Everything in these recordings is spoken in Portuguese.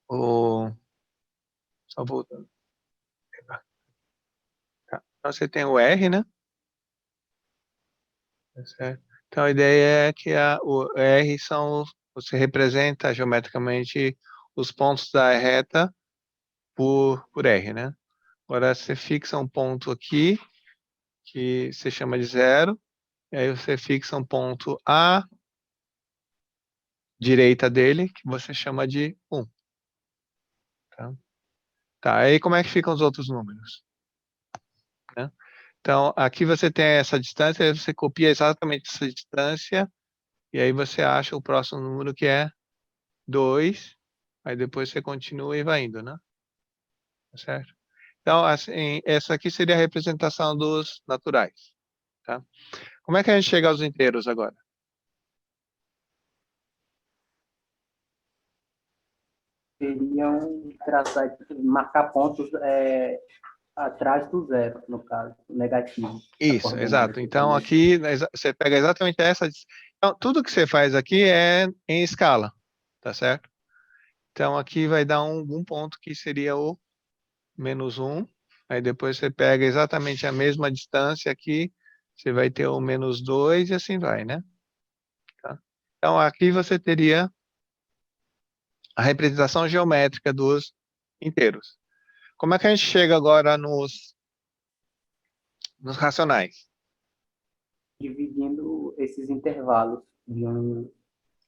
O... Só voltando. Tá. Então, você tem o R, né? Tá certo? Então, a ideia é que o R você representa geometricamente os pontos da reta por R, né? Agora, você fixa um ponto aqui, que você chama de zero, e aí você fixa um ponto à direita dele, que você chama de 1. Tá? Tá, aí como é que ficam os outros números? Né? Então, aqui você tem essa distância, aí você copia exatamente essa distância, e aí você acha o próximo número que é 2, aí depois você continua e vai indo, né? Tá certo? Então, assim, essa aqui seria a representação dos naturais, tá? Como é que a gente chega aos inteiros agora? Seriam traçar, marcar pontos atrás do zero, no caso, negativo, para Isso, coordenar exato. esse Então, primeiro. aqui você pega exatamente essa. Então, tudo que você faz aqui é em escala, tá certo? Então, aqui vai dar um ponto que seria o -1. Aí depois você pega exatamente a mesma distância aqui, você vai ter o -2 e assim vai, né? Tá? Então, aqui você teria a representação geométrica dos inteiros. Como é que a gente chega agora nos racionais? Dividindo esses intervalos de um.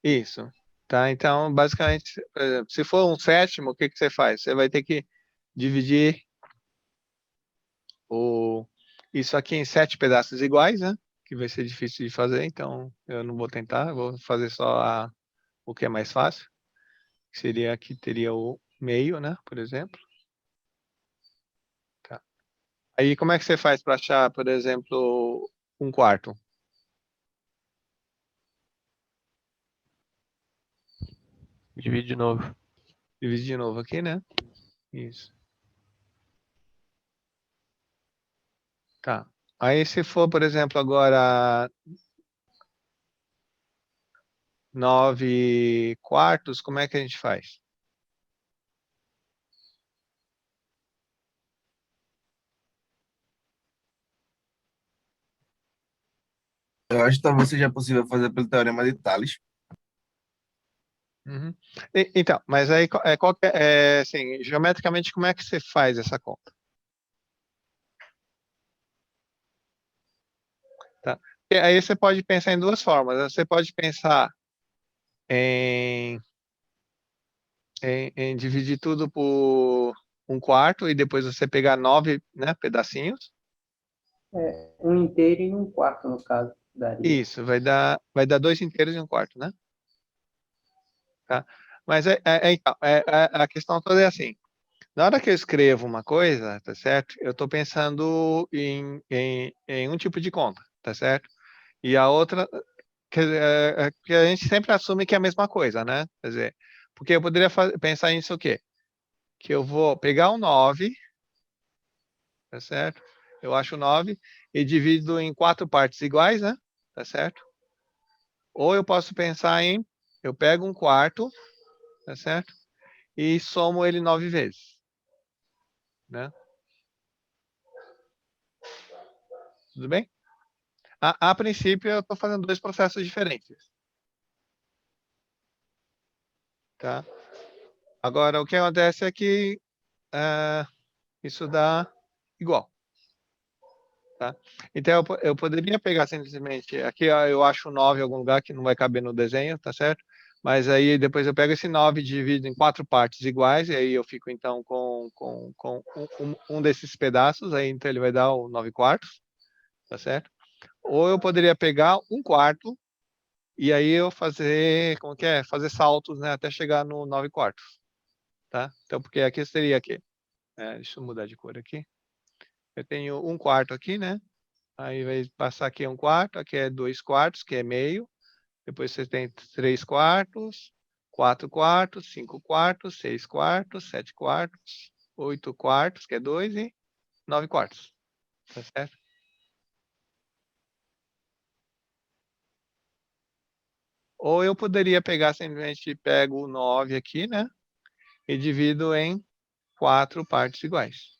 Isso. Tá? Então, basicamente, por exemplo, se for um sétimo, o que que você faz? Você vai ter que dividir o, isso aqui em 7 pedaços iguais, né? Que vai ser difícil de fazer, então eu não vou tentar, eu vou fazer só o que é mais fácil, que seria aqui teria o meio, né? Por exemplo. Tá. Aí como é que você faz para achar, por exemplo, um quarto? Divide de novo. Divide de novo aqui, né? Isso. Tá. Aí se for, por exemplo, agora 9 quartos, como é que a gente faz? Eu acho que talvez seja possível fazer pelo teorema de Tales. Uhum. Então, mas aí, assim, geometricamente, como é que você faz essa conta? Tá? E aí você pode pensar em duas formas, né? Você pode pensar em, em dividir tudo por um quarto e depois você pegar 9, né, pedacinhos. Um inteiro e um quarto, no caso, daria. Isso, vai dar 2 inteiros e um quarto, né? Tá? Mas então, a questão toda é assim. Na hora que eu escrevo uma coisa, tá certo? Eu estou pensando em um tipo de conta, tá certo? E a outra, que a gente sempre assume que é a mesma coisa, né? Quer dizer, porque eu poderia pensar nisso o quê? Que eu vou pegar um 9, tá certo? Eu acho 9 e divido em 4 partes iguais, né? Tá certo? Ou eu posso pensar eu pego um quarto, tá certo? E somo ele 9 vezes, né? Tudo bem? A princípio, eu estou fazendo dois processos diferentes, tá? Agora, o que acontece é que isso dá igual, tá? Então, eu poderia pegar simplesmente, aqui ó, eu acho 9 em algum lugar que não vai caber no desenho, tá certo? Mas aí depois eu pego esse 9 e divido em 4 partes iguais, e aí eu fico então com um desses pedaços, aí então ele vai dar o 9 quartos, tá certo? Ou eu poderia pegar um quarto e aí eu fazer, como que é? Fazer saltos, né, até chegar no 9 quartos, tá? Então, porque aqui seria aqui. Deixa eu mudar de cor aqui. Eu tenho um quarto aqui, né? Aí vai passar aqui um quarto, aqui é 2 quartos, que é meio. Depois você tem 3 quartos, 4 quartos, 5 quartos, 6 quartos, 7 quartos, 8 quartos, que é 2, e 9 quartos. Tá certo? Ou eu poderia pegar simplesmente pego o 9 aqui, né? e divido em 4 partes iguais.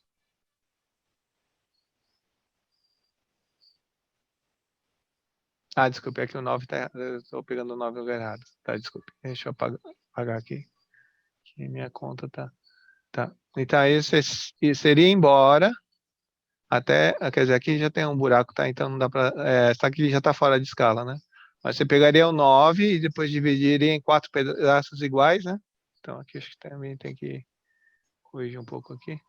Ah, desculpe, é que o 9 tá errado. Eu estou pegando o 9 no lugar errado. Tá, desculpe. Deixa eu apagar aqui. Que minha conta tá. Tá. Então aí você seria embora até. Quer dizer, aqui já tem um buraco, tá? Então não dá pra. Essa aqui já tá fora de escala, né? Mas você pegaria o 9 e depois dividiria em 4 pedaços iguais, né? Então aqui acho que também tem que corrigir um pouco aqui.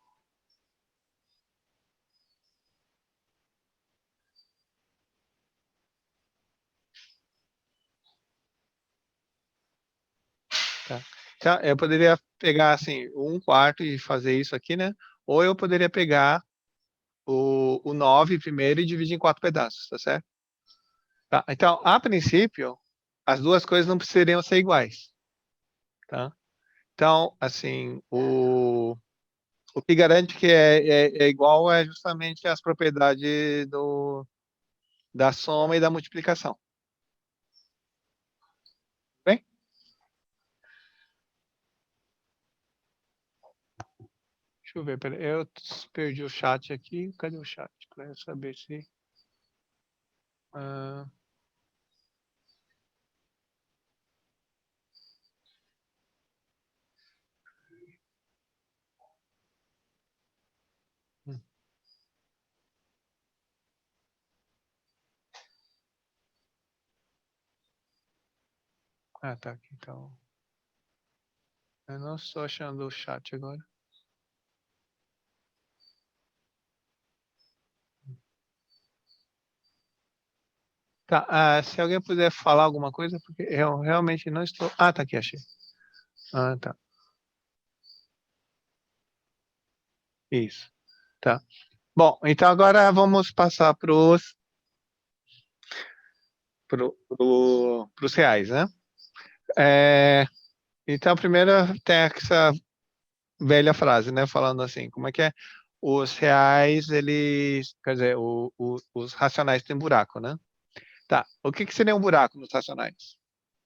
Tá. Então, eu poderia pegar assim, 1/4 e fazer isso aqui, né? Ou eu poderia pegar o 9 primeiro e dividir em 4 pedaços, tá certo? Tá. Então, a princípio, as duas coisas não precisariam ser iguais, tá? Então, assim, o que garante que é igual é justamente as propriedades da soma e da multiplicação. Bem? Deixa eu ver, peraí, eu perdi o chat aqui. Cadê o chat? Para eu saber se... ah, hum. Tá aqui, então. Eu não estou achando o chat agora. Tá, se alguém puder falar alguma coisa, porque eu realmente não estou... Ah, tá aqui, achei. Ah, tá. Isso. Tá. Bom, então agora vamos passar para os reais, né? Então, primeiro tem essa velha frase, né? Falando assim, como é que é? Os reais, eles... Quer dizer, os racionais têm buraco, né? Tá. O que seria um buraco nos racionais?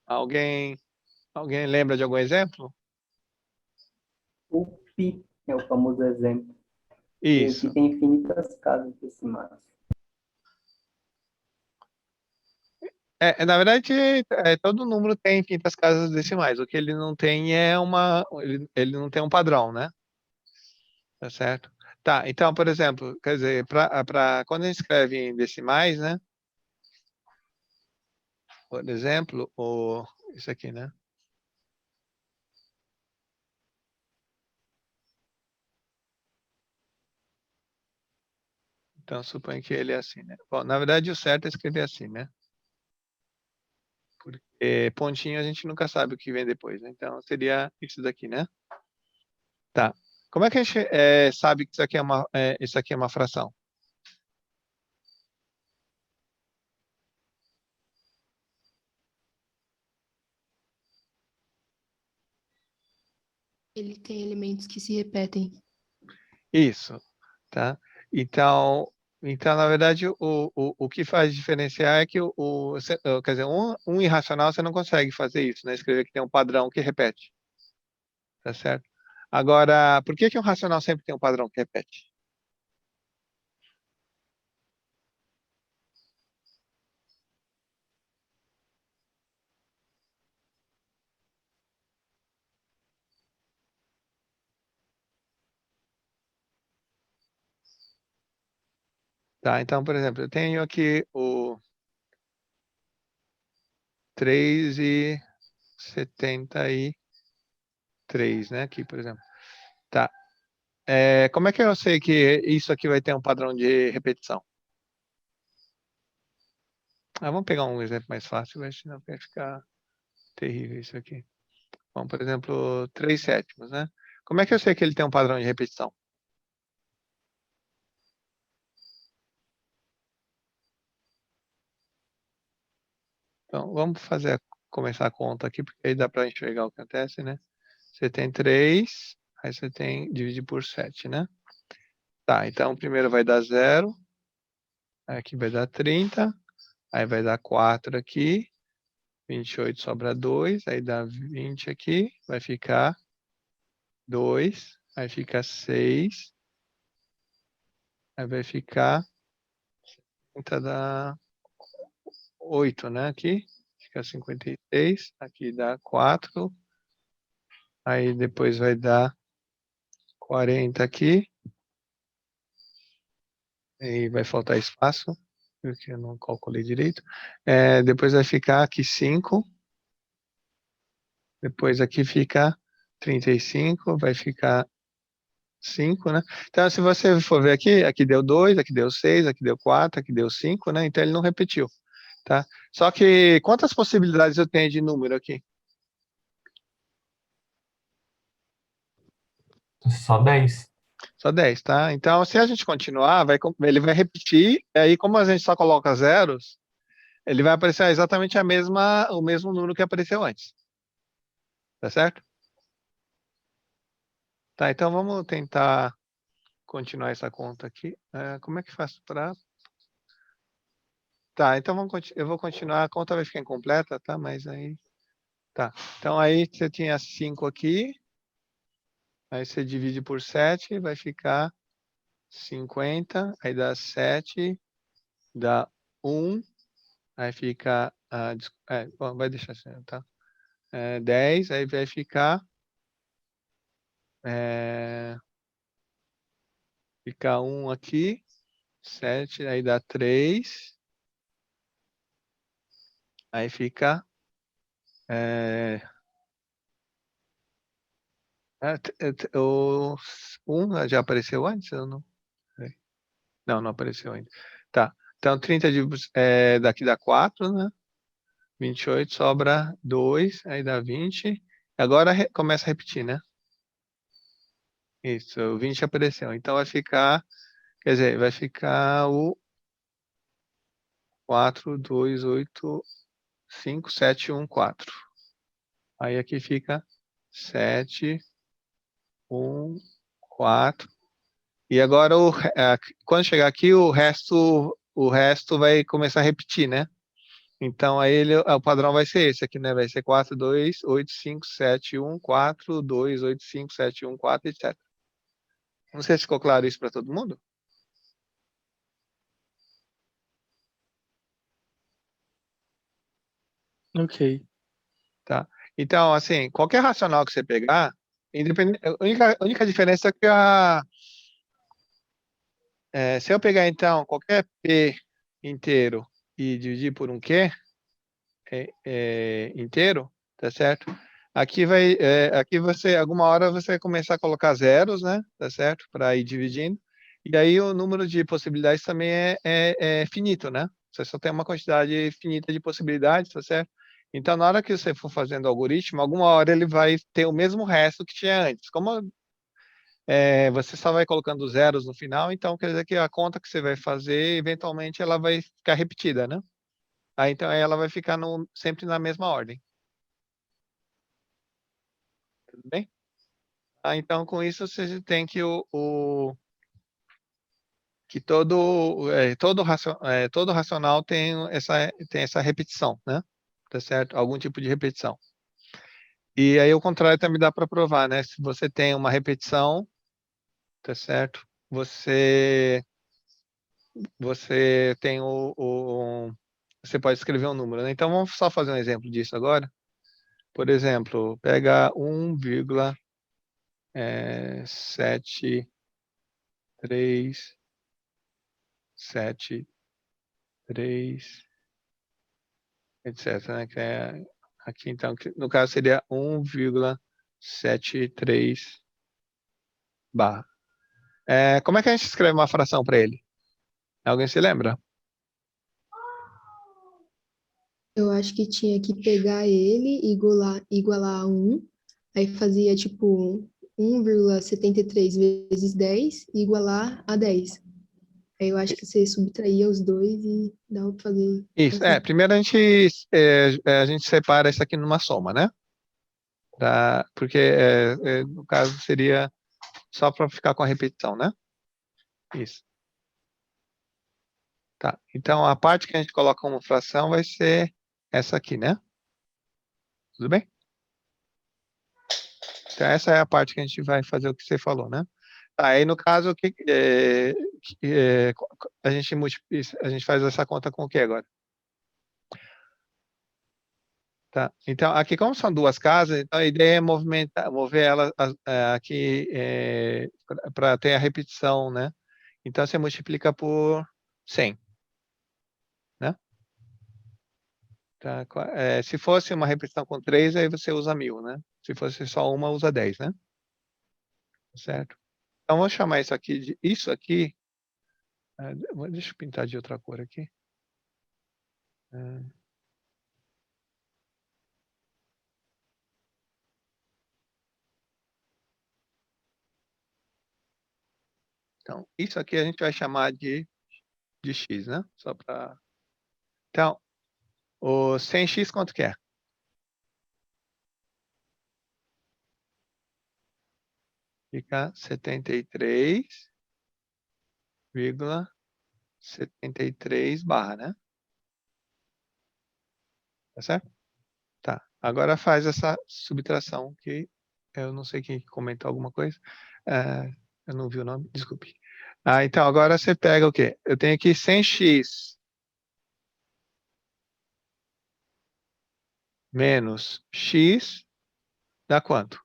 Alguém lembra de algum exemplo? O pi é o famoso exemplo. E o pi Isso. tem infinitas casas decimais. Na verdade, todo número tem infinitas casas decimais. O que ele não tem ele não tem um padrão, né? Tá certo? Tá, então, por exemplo, quer dizer, quando a gente escreve em decimais, né? Por exemplo, isso aqui, né? Então, suponho que ele é assim, né? Bom, na verdade, o certo é escrever assim, né? Porque pontinho a gente nunca sabe o que vem depois, né? Então, seria isso daqui, né? Tá. Como é que a gente sabe que isso aqui é uma fração? Ele tem elementos que se repetem. Isso, tá? Então, na verdade, o que faz diferenciar é que quer dizer, um irracional você não consegue fazer isso, né? Escrever que tem um padrão que repete, tá certo? Agora, por que um racional sempre tem um padrão que repete? Tá? Então, por exemplo, eu tenho aqui o 3,73, né? Aqui, por exemplo. Tá. Como é que eu sei que isso aqui vai ter um padrão de repetição? Vamos pegar um exemplo mais fácil, mas senão vai ficar terrível isso aqui. Bom, por exemplo, 3/7, né? Como é que eu sei que ele tem um padrão de repetição? Então, vamos começar a conta aqui, porque aí dá para enxergar o que acontece, né? Você tem 3, aí você tem dividir por 7, né? Tá, então primeiro vai dar 0, aqui vai dar 30, aí vai dar 4 aqui, 28 sobra 2, aí dá 20 aqui, vai ficar 2, aí fica 6, aí vai ficar, dá 8, né, aqui, fica 56, aqui dá 4, aí depois vai dar 40 aqui, e vai faltar espaço, porque eu não calculei direito, depois vai ficar aqui 5, depois aqui fica 35, vai ficar 5, né? Então, se você for ver aqui, aqui deu 2, aqui deu 6, aqui deu 4, aqui deu 5, né? Então, ele não repetiu, tá? Só que, quantas possibilidades eu tenho de número aqui? Só 10. Só 10, tá? Então, se a gente continuar, ele vai repetir, e aí, como a gente só coloca zeros, ele vai aparecer exatamente o mesmo número que apareceu antes. Tá certo? Tá, então vamos tentar continuar essa conta aqui. Como é que faz para... Tá, então eu vou continuar, a conta vai ficar incompleta, tá? Mas aí... Tá, então aí você tinha 5 aqui, aí você divide por 7, vai ficar 50, aí dá 7, dá 1, aí fica... bom, vai deixar assim, tá? 10, aí vai ficar... Fica 1 aqui, 7, aí dá 3, aí fica... O 1 já apareceu antes? Eu não sei. Não, não apareceu ainda. Tá. Então, 30 daqui dá 4, né? 28 sobra 2, aí dá 20. Agora começa a repetir, né? Isso, o 20 apareceu. Então, vai ficar... Quer dizer, vai ficar o 4, 2, 8, 5, 7, 1, 4. Aí aqui fica 7, 1, 4. E agora, quando chegar aqui, o resto vai começar a repetir, né? Então, aí o padrão vai ser esse aqui, né? Vai ser 4, 2, 8, 5, 7, 1, 4, 2, 8, 5, 7, 1, 4, etc. Não sei se ficou claro isso para todo mundo. Ok. Tá? Então, assim, qualquer racional que você pegar, a única diferença é que se eu pegar, então, qualquer P inteiro e dividir por um Q inteiro, tá certo? Aqui alguma hora você vai começar a colocar zeros, né? Tá certo? Para ir dividindo. E aí o número de possibilidades também é finito, né? Você só tem uma quantidade finita de possibilidades, tá certo? Então, na hora que você for fazendo o algoritmo, alguma hora ele vai ter o mesmo resto que tinha antes. Como você só vai colocando zeros no final, então quer dizer que a conta que você vai fazer, eventualmente, ela vai ficar repetida, né? Aí, então, ela vai ficar sempre na mesma ordem. Tudo bem? Então, com isso, você tem que que todo racional tem essa repetição, né? Tá certo? Algum tipo de repetição. E aí, o contrário também dá para provar, né? Se você tem uma repetição, tá certo? Você tem você pode escrever um número, né? Então, vamos só fazer um exemplo disso agora. Por exemplo, pega 1,73, etc, né? Aqui, então, no caso seria 1,73 barra. Como é que a gente escreve uma fração para ele? Alguém se lembra? Eu acho que tinha que pegar ele e igualar a 1, aí fazia tipo 1,73 vezes 10 e igualar a 10. Aí eu acho que você subtraía os dois e dava pra fazer Isso, assim. primeiro a gente separa isso aqui numa soma, né? Porque no caso seria só para ficar com a repetição, né? Isso. Tá. Então a parte que a gente coloca como fração vai ser essa aqui, né? Tudo bem? Então, essa é a parte que a gente vai fazer o que você falou, né? Tá, aí no caso, a gente faz essa conta com o que agora? Tá. Então, aqui, como são duas casas, então a ideia é mover ela aqui para ter a repetição, né? Então, você multiplica por 100, né? Tá, se fosse uma repetição com 3, aí você usa 1000, né? Se fosse só uma, usa 10, né? Certo? Então, vamos chamar isso aqui de... Isso aqui... deixa eu pintar de outra cor aqui. Então, isso aqui a gente vai chamar de x, né? Só para... Então, o 100x quanto que é? Fica 73,73 barra, né? Tá certo? Tá. Agora faz essa subtração que eu não sei quem comentou alguma coisa. Eu não vi o nome, desculpe. Então agora você pega o quê? Eu tenho aqui 100x menos x dá quanto?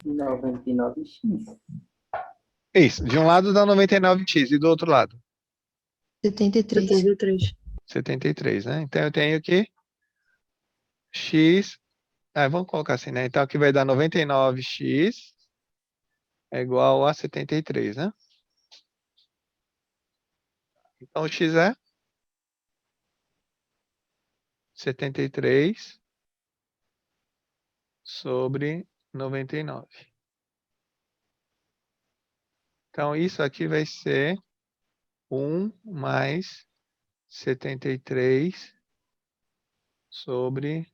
Noventa e nove x. Isso, de um lado dá 99x e do outro lado? 73. 73, né? Então eu tenho aqui x... vamos colocar assim, né? Então aqui vai dar 99x é igual a 73, né? Então o x é 73 sobre 99. Então isso aqui vai ser 1 mais 73 sobre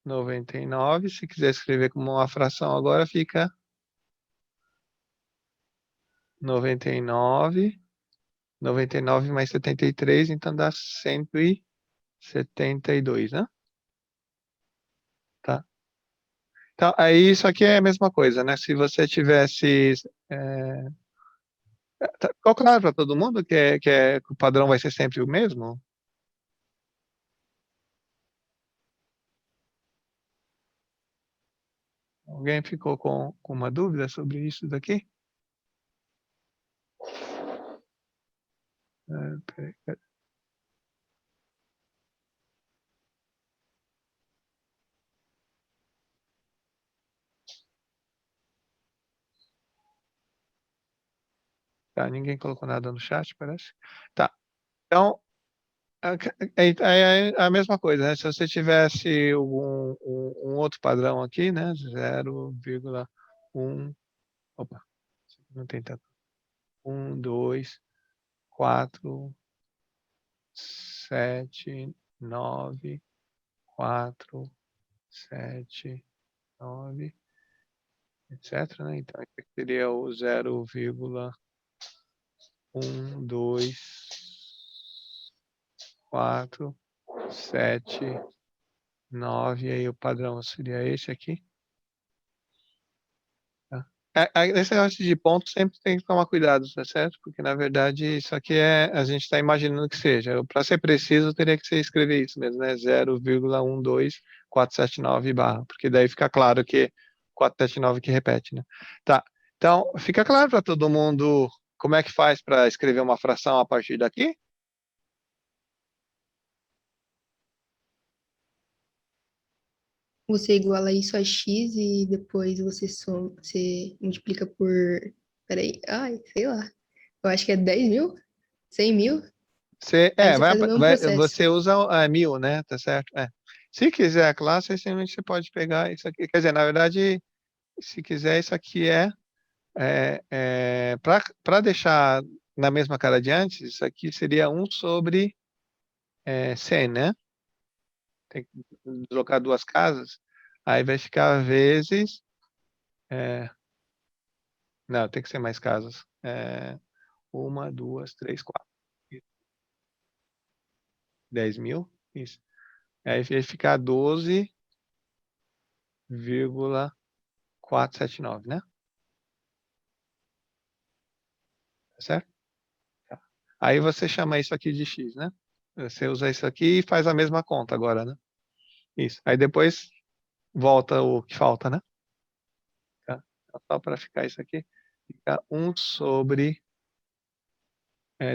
99. Se quiser escrever como uma fração agora, fica 99. 99 mais 73, então dá 172, né? Tá. Então, aí isso aqui é a mesma coisa, né? Se você tivesse... ficou claro para todo mundo que o padrão vai ser sempre o mesmo? Alguém ficou com uma dúvida sobre isso daqui? Peraí. Tá, ninguém colocou nada no chat, parece. Tá. Então, é a mesma coisa, né? Se você tivesse um outro padrão aqui, né? 0,1... Opa, não tem tanto. 1, 2, 4, 7, 9, 4, 7, 9, etc, né? Então, aqui seria o 0,1, 2, 4, 7, 9, e aí o padrão seria esse aqui. Tá? Esse negócio de ponto sempre tem que tomar cuidado, tá certo? Porque, na verdade, isso aqui a gente está imaginando que seja. Para ser preciso, teria que ser escrever isso mesmo, né? 0,12479 barra, porque daí fica claro que 479 que repete, né? Tá. Então, fica claro para todo mundo como é que faz para escrever uma fração a partir daqui? Você iguala isso a x e depois você multiplica por... Peraí, ai, sei lá. Eu acho que é 10 mil? 100 mil? Aí você faz o mesmo processo. Você usa 1000, né? Tá certo? Se quiser a classe, aí simplesmente você pode pegar isso aqui. Quer dizer, na verdade, se quiser, isso aqui para deixar na mesma cara de antes, isso aqui seria 1 sobre 100, né? Tem que deslocar duas casas, aí vai ficar vezes... não, tem que ser mais casas. 1, 2, 3, 4. 10.000, isso. Aí vai ficar 12,479, né? Tá certo? Tá. Aí você chama isso aqui de x, né? Você usa isso aqui e faz a mesma conta agora, né? Isso. Aí depois volta o que falta, né? Tá? Só para ficar isso aqui. Fica 1 sobre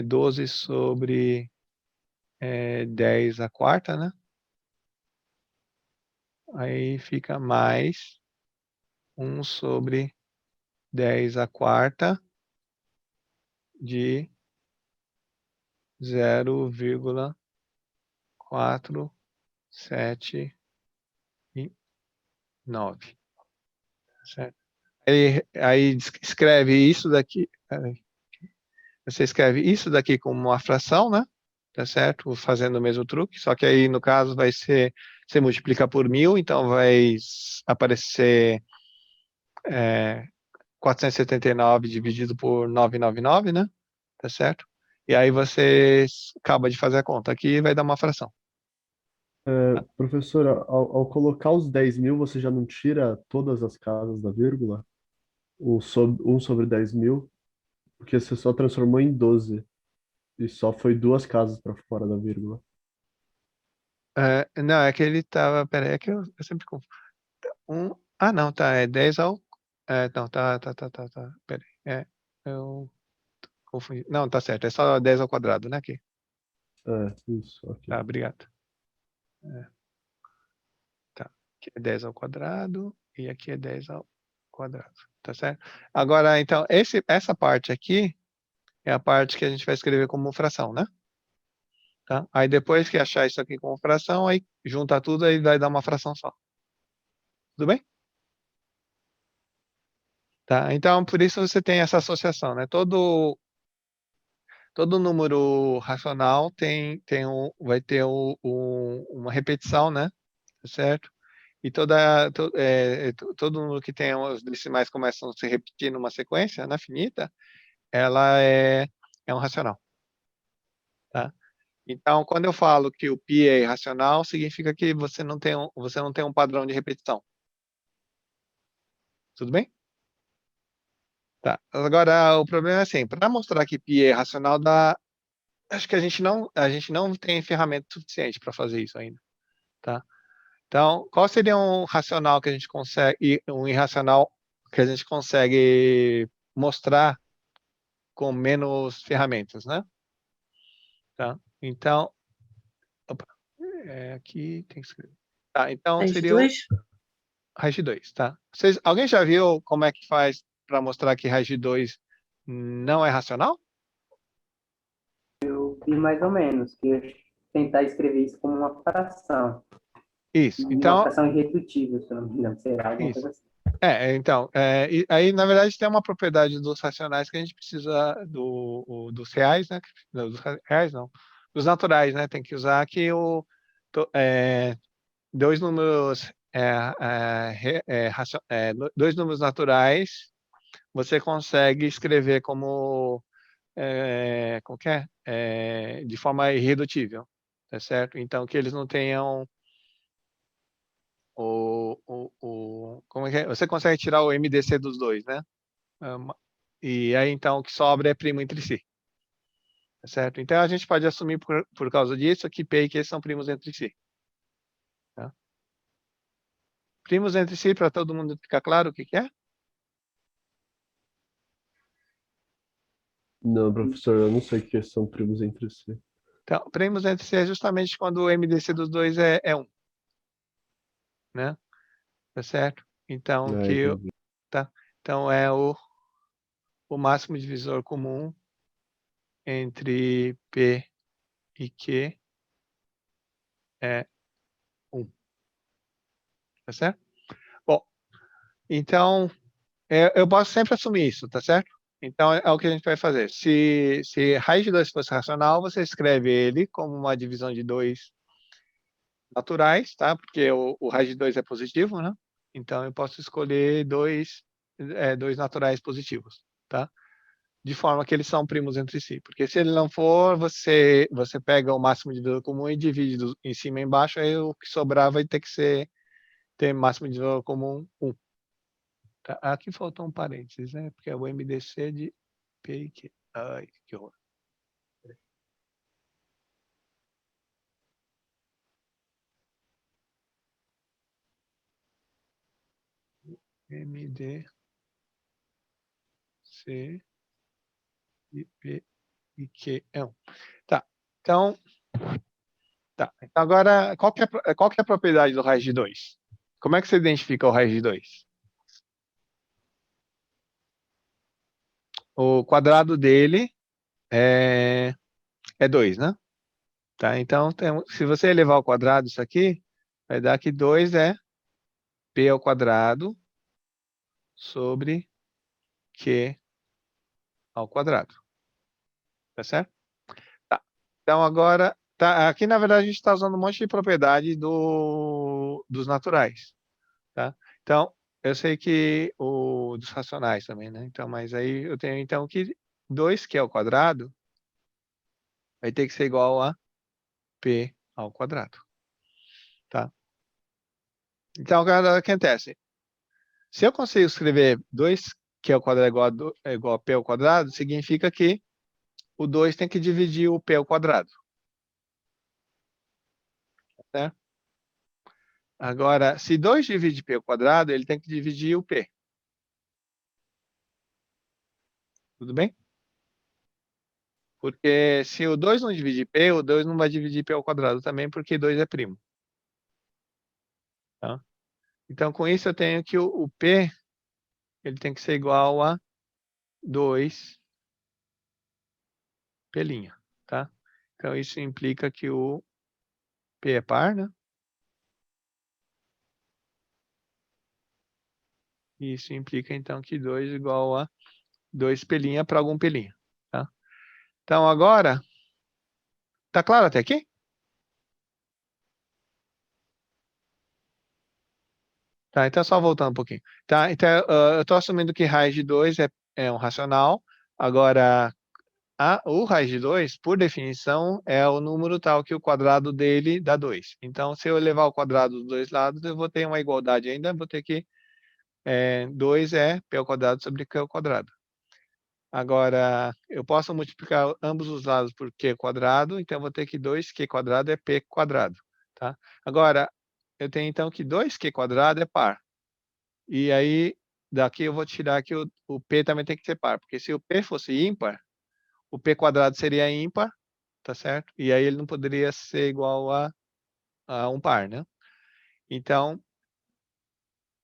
12 sobre 10 a quarta, né? Aí fica mais 1 sobre 10 a quarta de 0,479. Certo? Aí escreve isso daqui. Você escreve isso daqui como uma fração, né? Tá certo? Fazendo o mesmo truque, só que aí no caso vai ser, você multiplica por 1.000, então vai aparecer 479 dividido por 999, né? Tá certo? E aí você acaba de fazer a conta aqui e vai dar uma fração. Professora, ao colocar os 10.000, você já não tira todas as casas da vírgula? O 1 sobre 10.000? Porque você só transformou em 12. E só foi 2 casas para fora da vírgula. Não, é que ele tava. Peraí, é que eu sempre confundo. Não, tá. É 10 ao. Não, tá. Peraí. Eu confundi. Não, tá certo. É só 10 ao quadrado, né? Aqui. Isso, ok. Tá, obrigado. Tá. Aqui é 10 ao quadrado e aqui é 10 ao quadrado. Tá certo? Agora, então, essa parte aqui é a parte que a gente vai escrever como fração, né? Tá? Aí depois que achar isso aqui como fração, aí junta tudo e vai dar uma fração só. Tudo bem? Tá? Então, por isso você tem essa associação, né? Todo número racional vai ter uma repetição, né? Tá certo? E todo número que tem os decimais começam a se repetir numa sequência, né, finita, ela é um racional. Tá? Então, quando eu falo que o π é irracional, significa que você não tem um padrão de repetição. Tudo bem? Tá. Agora, o problema é assim, para mostrar que π é irracional, acho que a gente não tem ferramenta suficiente para fazer isso ainda. Tá? Então, qual seria um racional que a gente consegue, um irracional que a gente consegue mostrar com menos ferramentas, né? Tá? Então, opa, aqui tem que escrever. Tá, então seria o raiz de 2, tá? Alguém já viu como é que faz para mostrar que raiz de 2 não é racional? E mais ou menos, que eu tentar escrever isso como uma fração. Isso. Uma Então, fração irredutível, se eu não me engano, será alguma isso. coisa assim. Então, e aí, na verdade, tem uma propriedade dos racionais que a gente precisa dos reais, né? Não, dos reais não, dos naturais, né? Tem que usar que dois números dois números naturais você consegue escrever como que é? De forma irredutível, tá certo? Então, que eles não tenham como é que é? Você consegue tirar o MDC dos dois, né? E aí, então, o que sobra é primo entre si. Tá certo? Então, a gente pode assumir, por causa disso, que P e Q são primos entre si. Tá? Primos entre si, para todo mundo ficar claro o que é? Não, professor, eu não sei o que são primos entre si. Então, primos entre si é justamente quando o MDC dos dois é 1. Né? Tá certo? Então, Entendi. tá? Então, é o máximo divisor comum entre P e Q é 1. Tá certo? Bom, então, eu posso sempre assumir isso, tá certo? Então, é o que a gente vai fazer. Se raiz de 2 fosse racional, você escreve ele como uma divisão de 2 naturais, tá? Porque o raiz de 2 é positivo, né? Então, eu posso escolher dois naturais positivos, tá? de forma que eles são primos entre si. Porque se ele não for, você pega o máximo divisor comum e divide em cima e embaixo, aí o que sobrar vai ter que ter máximo divisor comum 1. Tá? Aqui faltou um parênteses, né? Porque é o MDC de P e Q. Ai, que horror. MDC de P e Q é 1. Tá. Então, agora, qual que é a propriedade do raiz de 2? Como é que você identifica o raiz de 2? O quadrado dele é 2, né? Tá? Então, se você elevar ao quadrado isso aqui, vai dar que 2 é P ao quadrado sobre Q ao quadrado. Tá certo? Tá. Então, agora, aqui na verdade a gente está usando um monte de propriedade dos naturais. Tá? Então, eu sei que dos racionais também, né? Então, mas aí eu tenho então que 2Q ao quadrado vai ter que ser igual a P ao quadrado. Tá? Então, agora o que acontece? Se eu consigo escrever 2Q ao quadrado é igual a P ao quadrado, significa que o 2 tem que dividir o P ao quadrado. Certo? Agora, se 2 divide P ao quadrado, ele tem que dividir o P. Tudo bem? Porque se o 2 não divide P, o 2 não vai dividir P ao quadrado também, porque 2 é primo. Tá? Então, com isso, eu tenho que o P ele tem que ser igual a 2 P'. Tá? Então, isso implica que o P é par, né? E isso implica, então, que 2 é igual a 2 P' para algum P'. Tá? Então, agora, tá claro até aqui? Tá, então só voltando um pouquinho. Tá, então eu estou assumindo que raiz de 2 é um racional. Agora, o raiz de 2, por definição, é o número tal que o quadrado dele dá 2. Então, se eu levar o quadrado dos dois lados, eu vou ter uma igualdade ainda, vou ter que 2 é P ao quadrado sobre Q ao quadrado. Agora, eu posso multiplicar ambos os lados por Q quadrado, então eu vou ter que 2Q quadrado é P quadrado. Tá? Agora, eu tenho então que 2Q quadrado é par. E aí, daqui eu vou tirar que o P também tem que ser par, porque se o P fosse ímpar, o P quadrado seria ímpar, tá certo? E aí ele não poderia ser igual a um par, né? Então,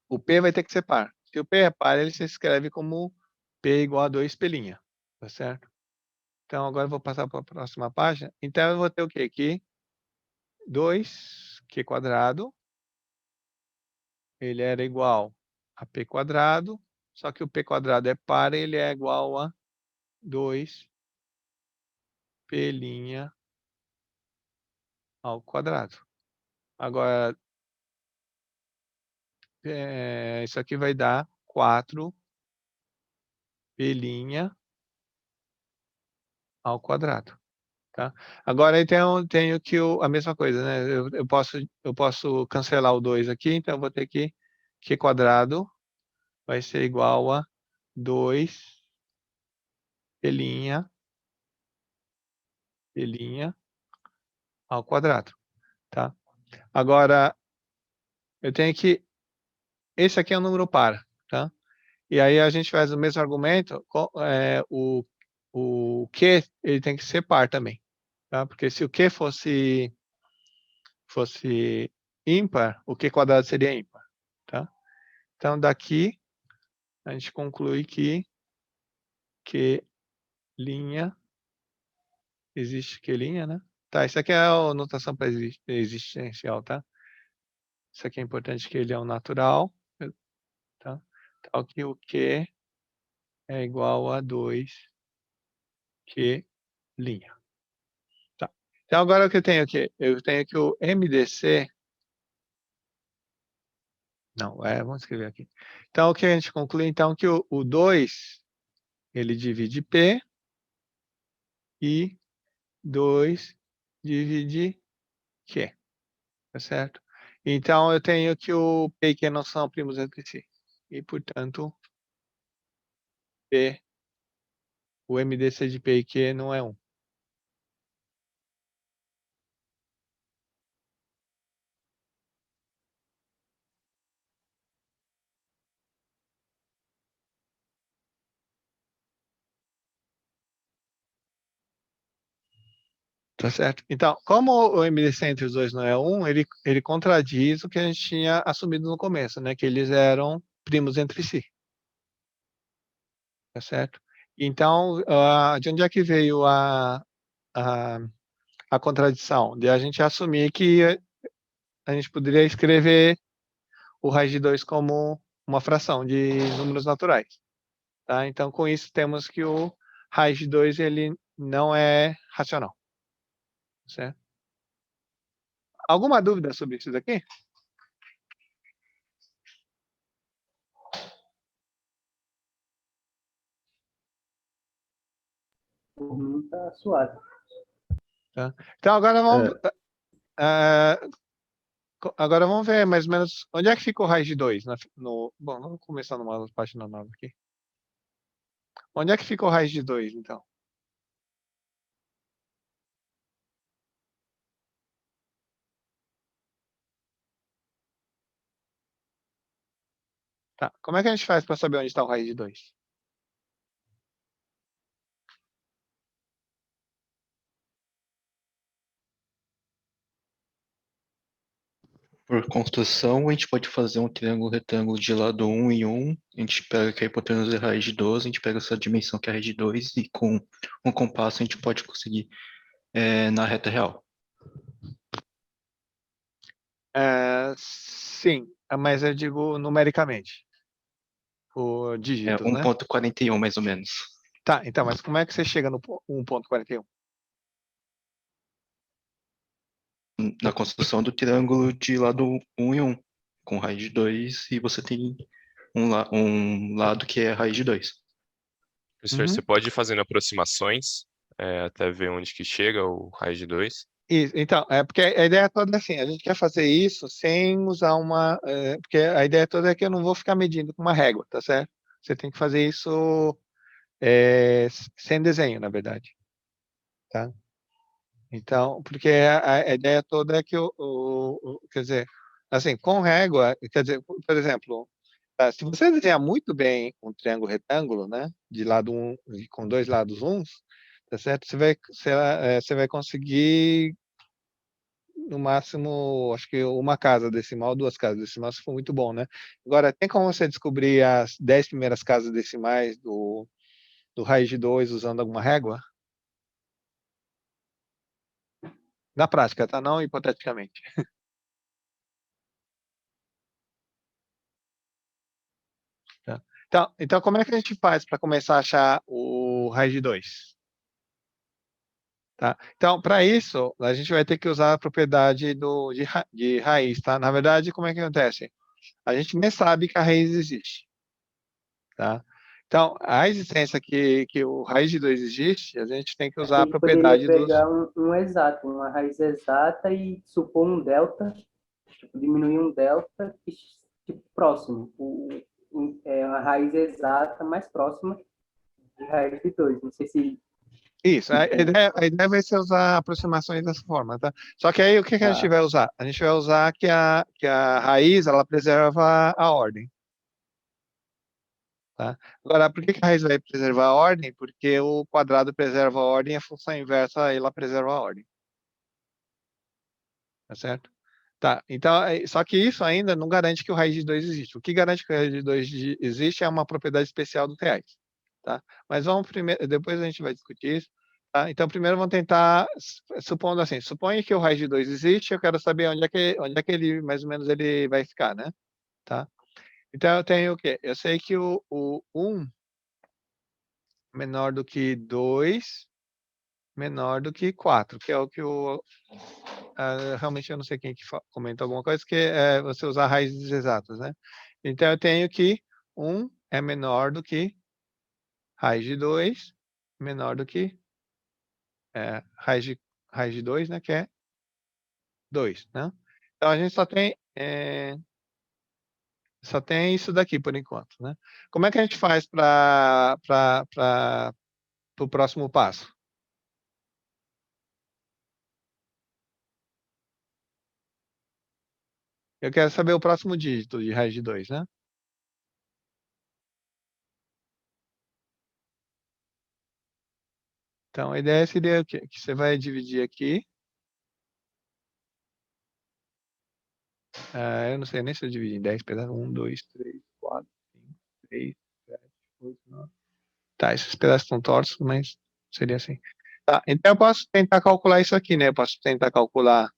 o P vai ter que ser par. Se o P é par, ele se escreve como P igual a 2P', tá certo? Então, agora eu vou passar para a próxima página. Então, eu vou ter o quê? Aqui, 2Q quadrado, ele era igual a P quadrado, só que o P quadrado é par, ele é igual a 2P' ao quadrado. Agora, isso aqui vai dar 4P' ao quadrado. Tá? Agora, então, tenho que a mesma coisa, né? Eu posso cancelar o 2 aqui, então eu vou ter que Q quadrado vai ser igual a 2P' ao quadrado. Tá? Agora, eu tenho que... Esse aqui é um número par. Tá? E aí a gente faz o mesmo argumento, o Q ele tem que ser par também. Tá? Porque se o Q fosse ímpar, o Q quadrado seria ímpar. Tá? Então, daqui, a gente conclui que Q', existe Q', né? Tá, isso aqui é a notação para existencial, tá? Isso aqui é importante que ele é um natural, tá? Tal que o Q é igual a 2Q'. Tá. Então, agora o que eu tenho aqui? Eu tenho que o MDC... Não, vamos escrever aqui. Então, o que a gente conclui, então, que o 2 ele divide P e 2 divide Q, tá certo? Então, eu tenho que o P e Q não são primos entre si. E, portanto, P, o MDC de P e Q não é 1. Tá certo? Então, como o MDC entre os dois não é 1, ele contradiz o que a gente tinha assumido no começo, né? Que eles eram primos entre si. Tá certo? Então, de onde é que veio a, a contradição? De a gente assumir que a gente poderia escrever o raiz de 2 como uma fração de números naturais. Tá? Então, com isso, temos que o raiz de 2 ele não é racional. Certo? Alguma dúvida sobre isso daqui? Por mim tá suave. Tá? Então, agora vamos ver mais ou menos onde é que fica o raiz de 2. Bom, vamos começar numa página nova aqui. Onde é que fica o raiz de 2, então? Tá. Como é que a gente faz para saber onde está o raiz de 2? Por construção, a gente pode fazer um triângulo retângulo de lado 1 e 1. A gente pega que a hipotenusa é a raiz de 12, a gente pega essa dimensão que é a raiz de 2 e com um compasso a gente pode conseguir na reta real. Sim, mas eu digo numericamente. Por É dígitos, né? 1,41 mais ou menos. Tá, então, mas como é que você chega no 1,41? Na construção do triângulo de lado 1 e 1, com raiz de 2, e você tem um lado que é a raiz de 2. Professor, você pode ir fazendo aproximações até ver onde que chega o raiz de 2? Isso, então, porque a ideia toda é assim, a gente quer fazer isso sem usar porque a ideia toda é que eu não vou ficar medindo com uma régua, tá certo? Você tem que fazer isso sem desenho, na verdade. Tá? Então, porque a ideia toda é que quer dizer, assim, com régua, quer dizer, por exemplo, se você desenhar muito bem um triângulo retângulo, né, de lado com dois lados uns, tá certo? Você vai conseguir no máximo, acho que uma casa decimal, 2 casas decimais, se for muito bom, né? Agora, tem como você descobrir as 10 primeiras casas decimais do raiz de 2 usando alguma régua? Na prática, tá? Não hipoteticamente. Tá? Então, como é que a gente faz para começar a achar o raiz de 2? Tá? Então, para isso, a gente vai ter que usar a propriedade de raiz, tá? Na verdade, como é que acontece? A gente nem sabe que a raiz existe, tá? Então, a existência que o raiz de 2 existe, a gente tem que usar a gente poderia propriedade dos... pegar um exato, uma raiz exata e supor um delta, tipo, diminuir um delta tipo, próximo. A raiz exata mais próxima de raiz de 2. Não sei se... Isso, a ideia vai ser usar aproximações dessa forma, tá? Só que aí, o que a gente vai usar? A gente vai usar que a raiz, ela preserva a ordem. Tá? Agora, por que a raiz vai preservar a ordem? Porque o quadrado preserva a ordem e a função inversa, ela preserva a ordem. Tá certo? Tá, então, só que isso ainda não garante que o raiz de 2 existe. O que garante que o raiz de 2 existe é uma propriedade especial dos reais. Tá? Mas vamos primeiro, depois a gente vai discutir isso. Tá? Então, primeiro vamos tentar, supondo assim, suponha que o raiz de 2 existe, eu quero saber onde é que ele, mais ou menos, ele vai ficar, né? Tá? Então, eu tenho o quê? Eu sei que o 1 menor do que 2, menor do que 4, que é o que realmente eu não sei quem que comenta alguma coisa, que é você usar raízes exatas, né? Então, eu tenho que 1 é menor do que raiz de 2 menor do que raiz de 2, né, que é 2, né? Então, a gente só tem isso daqui por enquanto, né? Como é que a gente faz para o próximo passo? Eu quero saber o próximo dígito de raiz de 2, né? Então, a ideia seria o quê? Que você vai dividir aqui. Eu não sei nem se eu dividi em 10 pedaços. 1, 2, 3, 4, 5, 6, 7, 8, 9. Tá, esses pedaços estão tortos, mas seria assim. Tá, então eu posso tentar calcular isso aqui, né? Eu posso tentar calcular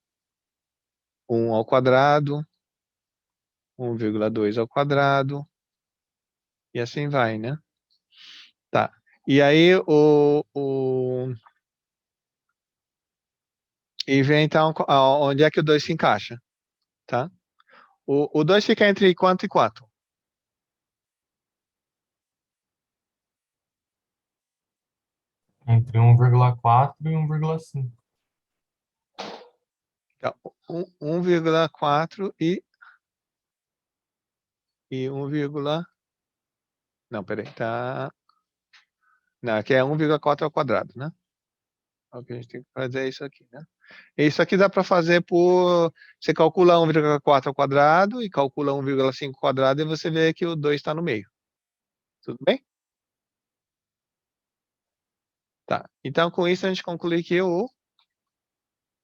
1 ao quadrado, 1,2 ao quadrado, e assim vai, né? Tá. E aí, e vem então onde é que o 2 se encaixa, tá? O 2 fica entre quanto e quanto? Entre 1,4 e 1,5. Então, 1,4 e 1, não, peraí, tá. Não, aqui é 1,4 ao quadrado, né? O que a gente tem que fazer é isso aqui, né? Isso aqui dá para fazer por... Você calcula 1,4 ao quadrado e calcula 1,5 ao quadrado e você vê que o 2 está no meio. Tudo bem? Tá. Então, com isso, a gente conclui que o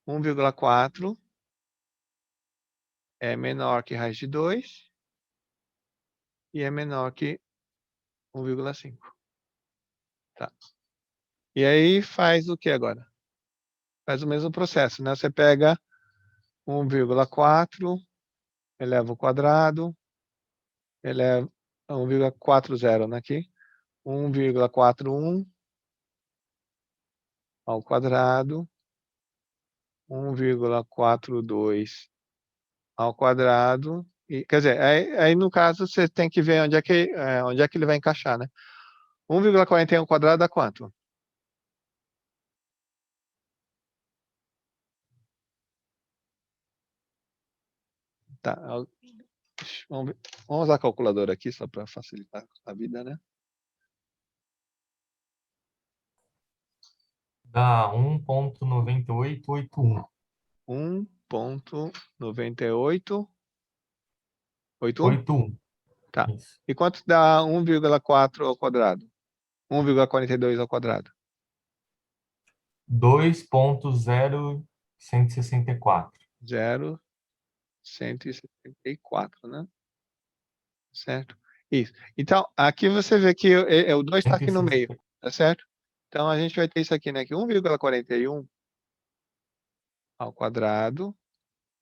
1,4 é menor que raiz de 2 e é menor que 1,5. Tá. E aí faz o que agora? Faz o mesmo processo, né? Você pega 1,4, eleva ao quadrado, eleva 1,40, né, aqui. 1,41 ao quadrado, 1,42 ao quadrado, e, quer dizer, aí no caso você tem que ver onde é que ele vai encaixar, né? 1,41 ao quadrado dá quanto? Tá, vamos usar a calculadora aqui só para facilitar a vida, né? Dá 1,9881. 1,9881. 81. Tá. Isso. E quanto dá 1,4 ao quadrado? 1,42 ao quadrado? 2,0164. 0,164, né? Certo? Isso. Então, aqui você vê que o 2 está aqui no meio, tá certo? Então, a gente vai ter isso aqui, né? Que 1,41 ao quadrado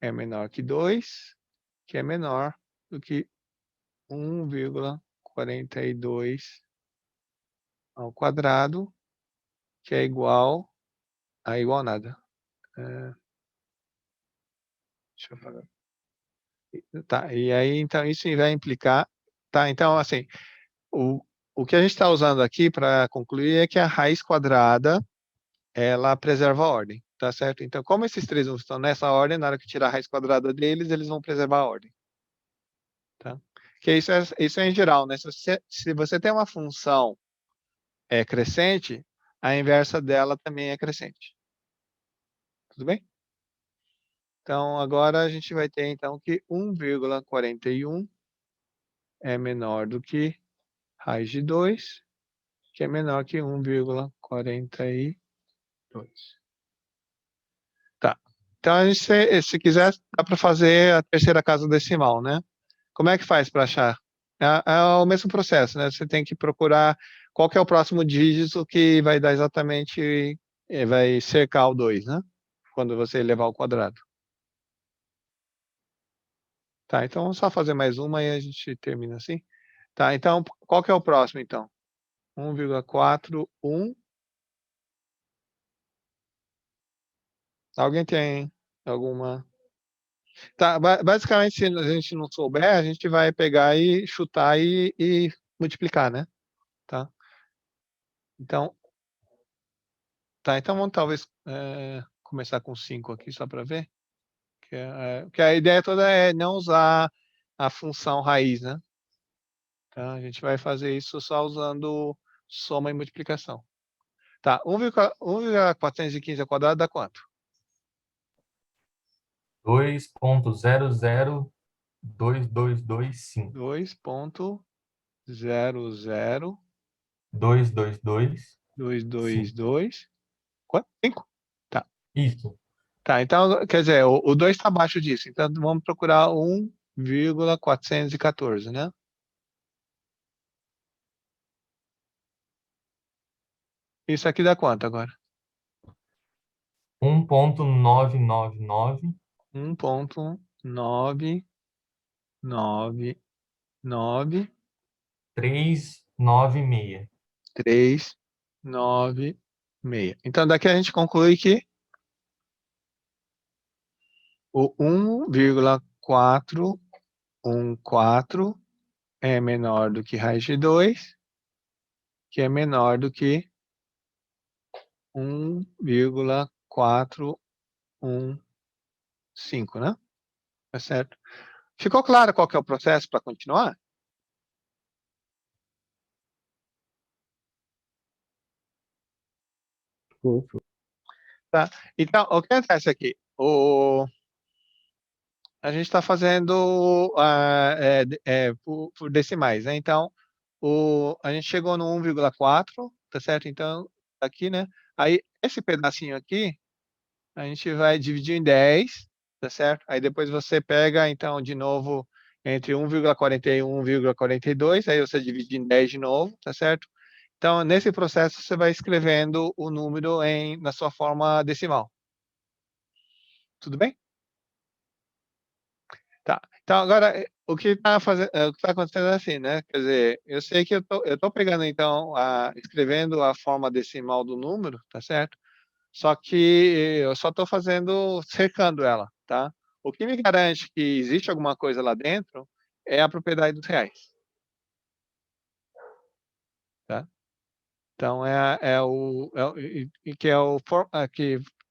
é menor que 2, que é menor do que 1,42 ao quadrado, que é igual a igual a nada. Deixa eu falar. Tá, e aí, então, isso vai implicar... Tá, então, assim, o que a gente está usando aqui para concluir é que a raiz quadrada, ela preserva a ordem, tá certo? Então, como esses três números estão nessa ordem, na hora que tirar a raiz quadrada deles, eles vão preservar a ordem. Tá? Que isso é em geral, né? Se você tem uma função crescente, a inversa dela também é crescente. Tudo bem? Então, agora a gente vai ter, então, que 1,41 é menor do que raiz de 2, que é menor que 1,42. Tá. Então, se quiser, dá para fazer a terceira casa decimal, né? Como é que faz para achar? É o mesmo processo, né? Você tem que procurar qual que é o próximo dígito que vai dar exatamente, vai cercar o 2, né? Quando você elevar ao quadrado. Tá, então vamos só fazer mais uma e a gente termina assim. Tá, então qual que é o próximo, então? 1,41. Alguém tem alguma... Tá, basicamente, se a gente não souber, a gente vai pegar e chutar e multiplicar, né? Tá? Então, tá, então vamos talvez começar com 5 aqui, só para ver. Que a ideia toda é não usar a função raiz, né? Então, a gente vai fazer isso só usando soma e multiplicação. Tá, 1,415 ao quadrado dá quanto? 2.002225. 2.00222. 222. Quanto? 5? Tá. Isso. Tá, então, quer dizer, o 2 está abaixo disso. Então, vamos procurar 1,414, né? Isso aqui dá quanto agora? 1.999. 1.999 396. 396. Então, daqui a gente conclui que o 1,414 é menor do que raiz de 2, que é menor do que 1,415, né? Tá certo? Ficou claro qual que é o processo para continuar? Ficou. Tá? Então, o que acontece aqui? A gente está fazendo por decimais, né? Então, a gente chegou no 1,4, tá certo? Então, aqui, né? Aí, esse pedacinho aqui, a gente vai dividir em 10, tá certo? Aí depois você pega, então, de novo, entre 1,41 e 1,42, aí você divide em 10 de novo, tá certo? Então, nesse processo, você vai escrevendo o número na sua forma decimal. Tudo bem? Tá. Então, agora, o que está acontecendo é assim, né? Quer dizer, eu sei que eu tô pegando, então, escrevendo a forma decimal do número, tá certo? Só que eu só estou fazendo, cercando ela, tá? O que me garante que existe alguma coisa lá dentro é a propriedade dos reais, tá? Então,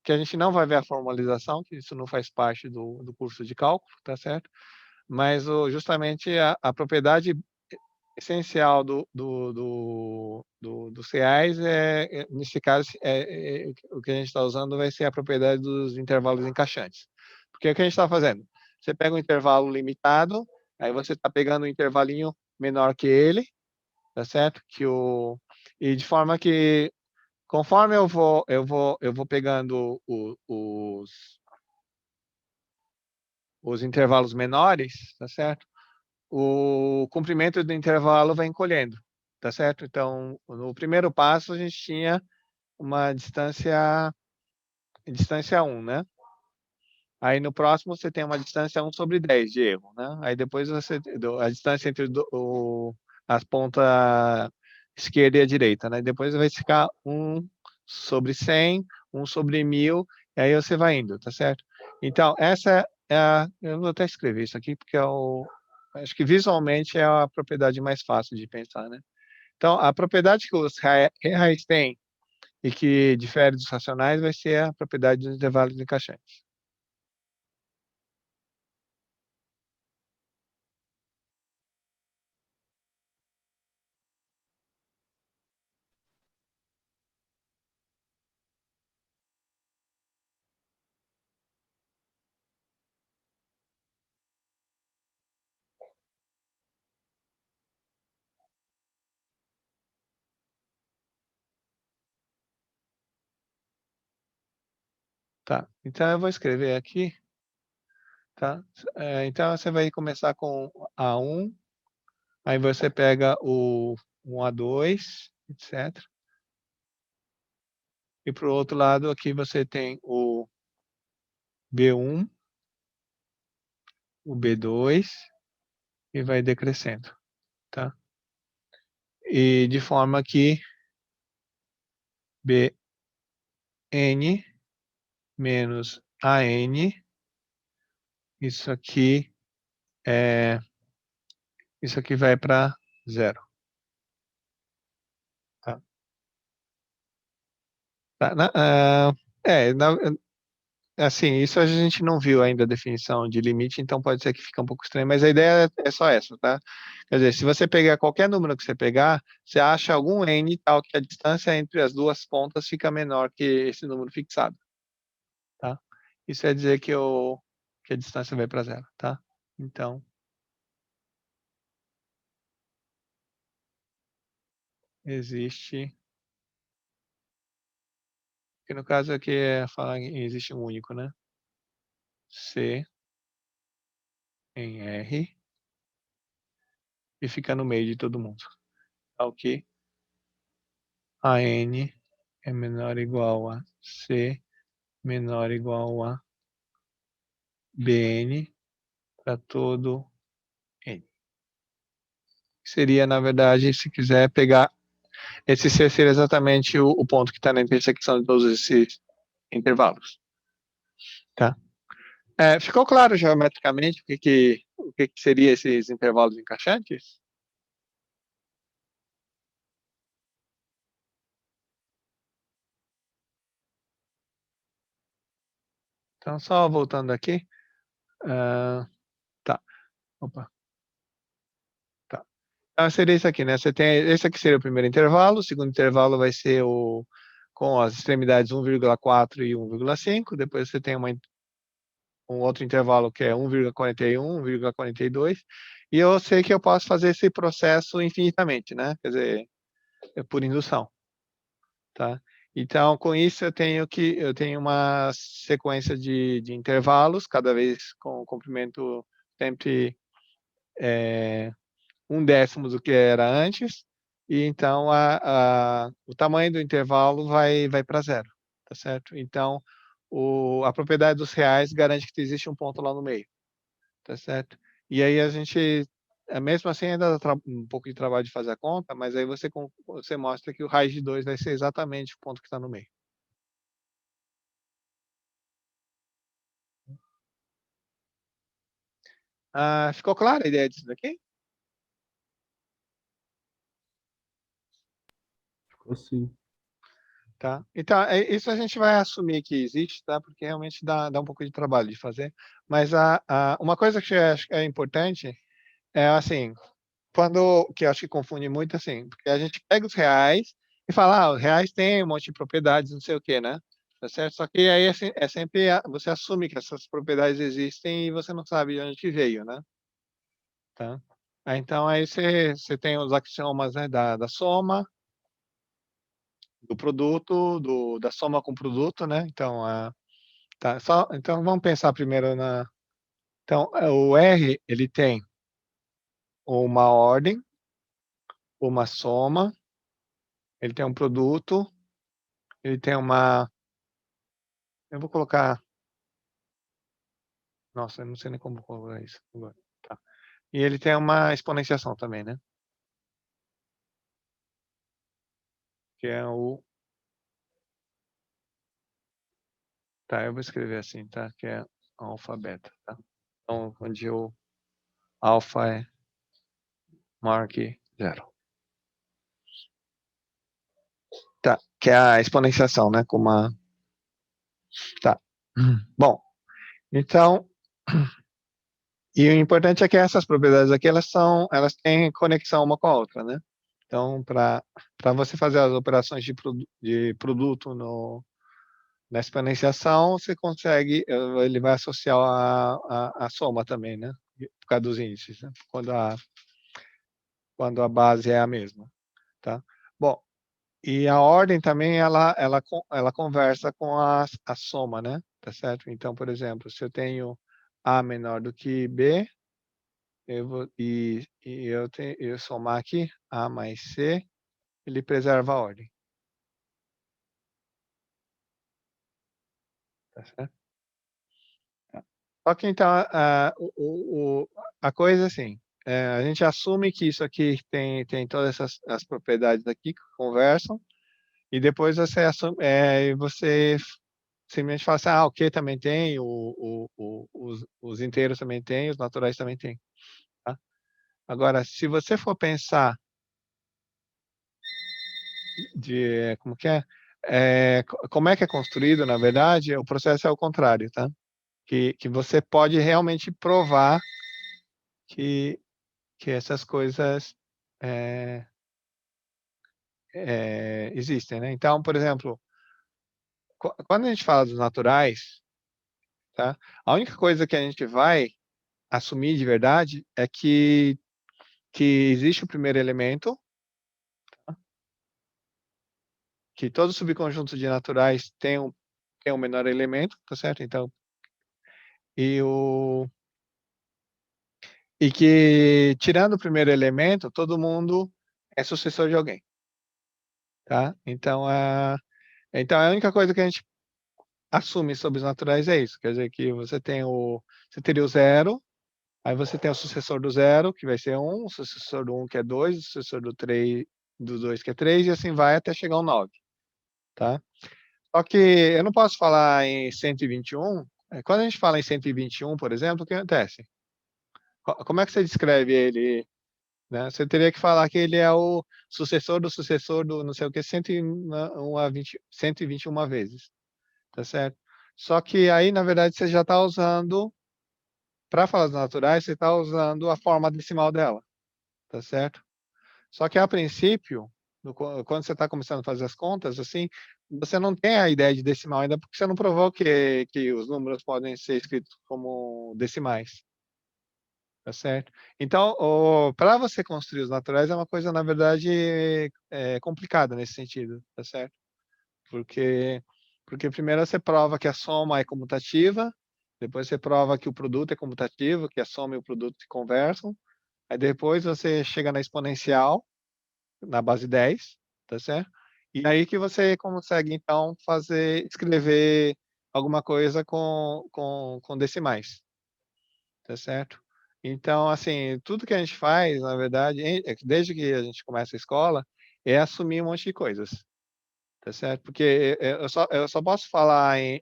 que a gente não vai ver a formalização, que isso não faz parte do curso de cálculo, tá certo? Mas justamente a propriedade essencial dos reais nesse caso, o que a gente está usando vai ser a propriedade dos intervalos encaixantes. Porque o que a gente está fazendo? Você pega um intervalo limitado, aí você está pegando um intervalinho menor que ele, tá certo? E de forma que, conforme eu vou pegando os intervalos menores, tá certo? O comprimento do intervalo vai encolhendo, tá certo? Então, no primeiro passo, a gente tinha uma distância 1, né? Aí no próximo você tem uma distância 1 sobre 10 de erro, né? Aí depois a distância entre as pontas esquerda e a direita, né? Depois vai ficar 1 sobre 100, 1 sobre 1000, e aí você vai indo, tá certo? Então, essa eu vou até escrever isso aqui, porque acho que visualmente é a propriedade mais fácil de pensar, né? Então, a propriedade que os reais têm e que difere dos racionais vai ser a propriedade dos intervalos encaixantes. Tá, então eu vou escrever aqui, tá? Então você vai começar com A1, aí você pega o 1A2, etc. E para o outro lado aqui você tem o B1, o B2 e vai decrescendo, tá? E de forma que Bn menos An, isso aqui vai para 0. Tá? Tá, assim, isso a gente não viu ainda a definição de limite, então pode ser que fique um pouco estranho, mas a ideia é só essa, tá? Quer dizer, se você pegar qualquer número que você pegar, você acha algum n tal que a distância entre as duas pontas fica menor que esse número fixado, tá? Isso é dizer que a distância vai para zero, tá? Então, existe, que no caso aqui é falar que existe um único, né? C em R e fica no meio de todo mundo. Tá ok? A N é menor ou igual a C menor ou igual a Bn para todo N. Seria, na verdade, se quiser pegar, esse C seria exatamente o ponto que está na intersecção de todos esses intervalos. Tá? Ficou claro geometricamente o que seria esses intervalos encaixantes? Então, só voltando aqui. Tá. Opa. Tá. Então, seria isso aqui, né? Você tem, esse aqui seria o primeiro intervalo, o segundo intervalo vai ser com as extremidades 1,4 e 1,5, depois você tem um outro intervalo que é 1,41, 1,42, e eu sei que eu posso fazer esse processo infinitamente, né? Quer dizer, é por indução, tá? Então, com isso, eu tenho uma sequência de intervalos, cada vez com o comprimento sempre 1/10 do que era antes, e então o tamanho do intervalo vai para zero, tá certo? Então, a propriedade dos reais garante que existe um ponto lá no meio, tá certo? E aí a gente, mesmo assim, ainda dá um pouco de trabalho de fazer a conta, mas aí você mostra que o raiz de 2 vai ser exatamente o ponto que está no meio. Ficou clara a ideia disso daqui? Ficou assim. Tá? Então, isso a gente vai assumir que existe, tá? Porque realmente dá um pouco de trabalho de fazer. Mas uma coisa que eu acho que é importante é assim, que eu acho que confunde muito assim, porque a gente pega os reais e fala, os reais têm um monte de propriedades, não sei o quê, né? Tá certo? Só que aí é sempre você assume que essas propriedades existem e você não sabe de onde que veio, né? Tá? Então aí você tem os axiomas, né, da soma, do produto, da soma com produto, né? Então, então vamos pensar primeiro então, o R, ele tem uma ordem, uma soma, ele tem um produto, ele tem eu vou colocar, nossa, eu não sei nem como colocar isso agora. Tá. E ele tem uma exponenciação também, né? Que é tá, eu vou escrever assim, tá? Que é alfabeto, tá? Então, onde o alfa é marque 0. Tá, que é a exponenciação, né? Tá. Bom, então, e o importante é que essas propriedades aqui, elas têm conexão uma com a outra, né? Então, para você fazer as operações de produto na exponenciação, você consegue, ele vai associar a soma também, né? Por causa dos índices, né? Quando a base é a mesma, tá? Bom, e a ordem também, ela conversa com a soma, né? Tá certo? Então, por exemplo, se eu tenho A menor do que B, eu somar aqui A mais C, ele preserva a ordem. Tá certo? Tá. Só que então, a coisa é assim, a gente assume que isso aqui tem todas as propriedades aqui que conversam, e depois você simplesmente fala assim, o Q também tem, os inteiros também tem, os naturais também tem. Tá? Agora, se você for pensar como que é? como é que é construído, na verdade, o processo é o contrário, tá? Que você pode realmente provar que essas coisas é, existem, né? Então, por exemplo, quando a gente fala dos naturais, tá? A única coisa que a gente vai assumir de verdade é que existe o primeiro elemento, que todo subconjunto de naturais tem um menor elemento, tá certo? Então, e o e que tirando o primeiro elemento, todo mundo é sucessor de alguém, tá? Então a única coisa que a gente assume sobre os naturais é isso, quer dizer que você teria o zero, aí você tem o sucessor do zero, que vai ser um, o sucessor do um, que é 2, o sucessor do 2, que é 3, e assim vai até chegar ao 9, tá? Só que eu não posso falar em 121. Quando a gente fala em 121, por exemplo, o que acontece? Como é que você descreve ele, né? Você teria que falar que ele é o sucessor do não sei o que, 121 vezes, tá certo? Só que aí, na verdade, você já está usando, para falar dos naturais, você está usando a forma decimal dela, tá certo? Só que a princípio, quando você está começando a fazer as contas, assim, você não tem a ideia de decimal ainda, porque você não provou que os números podem ser escritos como decimais, tá certo? Então, para você construir os naturais é uma coisa, na verdade, complicada nesse sentido, tá certo? Porque, porque primeiro você prova que a soma é comutativa, depois você prova que o produto é comutativo, que a soma e o produto se conversam, aí depois você chega na exponencial, na base 10, tá certo? E aí que você consegue, então, escrever alguma coisa com decimais, tá certo? Então, assim, tudo que a gente faz, na verdade, desde que a gente começa a escola, é assumir um monte de coisas, tá certo? Porque eu só posso falar em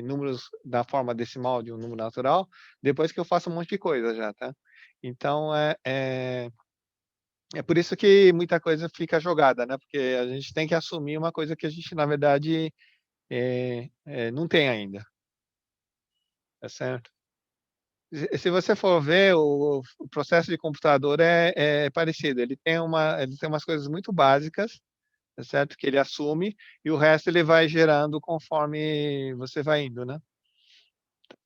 números da forma decimal de um número natural depois que eu faço um monte de coisa já, tá? Então, é por isso que muita coisa fica jogada, né? Porque a gente tem que assumir uma coisa que a gente, na verdade, não tem ainda, tá certo? Se você for ver, o processo de computador é parecido. Ele tem umas coisas muito básicas, tá certo? Que ele assume e o resto ele vai gerando conforme você vai indo, né?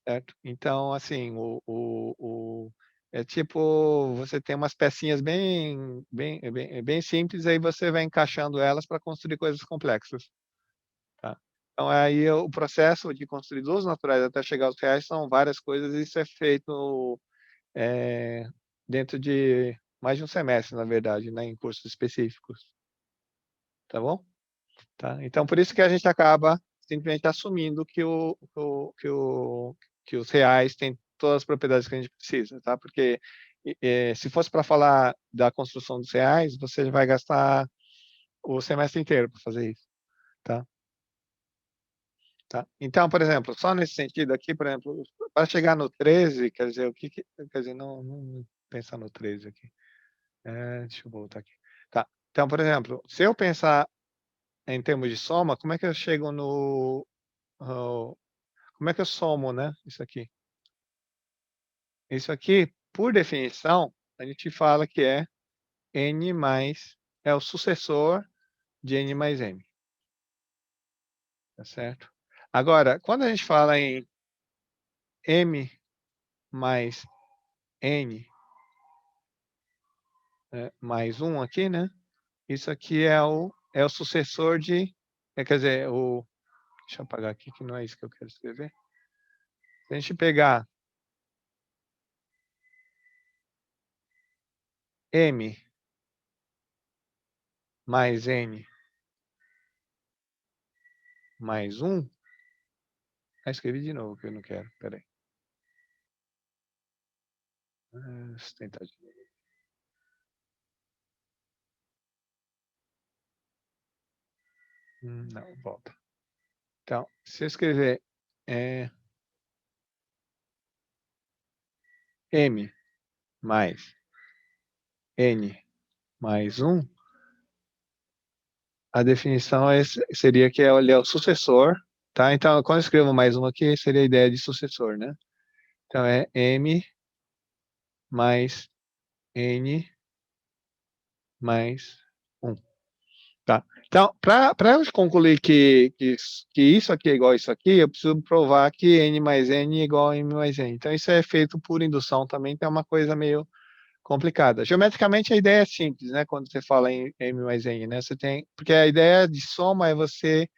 Certo? Então, assim, é tipo, você tem umas pecinhas bem simples, aí você vai encaixando elas para construir coisas complexas, tá? Então, aí o processo de construir dos naturais até chegar aos reais são várias coisas, e isso é feito é, dentro de mais de um semestre, na verdade, né, em cursos específicos, tá bom? Tá? Então, por isso que a gente acaba simplesmente assumindo que os reais têm todas as propriedades que a gente precisa, tá? Porque se fosse para falar da construção dos reais, você vai gastar o semestre inteiro para fazer isso, tá? Tá? Então, por exemplo, só nesse sentido aqui, por exemplo, para chegar no 13, quer dizer, quer dizer, não pensar no 13 aqui. Deixa eu voltar aqui. Tá. Então, por exemplo, se eu pensar em termos de soma, como é que eu chego no como é que eu somo, né, isso aqui? Isso aqui, por definição, a gente fala que é o sucessor de n mais m, tá certo? Agora, quando a gente fala em m mais n mais 1 aqui, né? Isso aqui é o sucessor quer dizer, deixa eu apagar aqui que não é isso que eu quero escrever. Se a gente pegar m mais n mais 1, escrevi de novo que eu não quero, peraí. Deixa eu tentar de novo. Não, volta. Então, se eu escrever m mais n mais 1, a definição seria que ele é o sucessor, tá? Então, quando eu escrevo mais um aqui, seria a ideia de sucessor, né? Então, é M mais N mais 1. Tá? Então, para eu concluir que isso aqui é igual a isso aqui, eu preciso provar que N mais N é igual a M mais N. Então, isso é feito por indução também, que é uma coisa meio complicada. Geometricamente, a ideia é simples, né? Quando você fala em M mais N, né? Porque a ideia de soma é você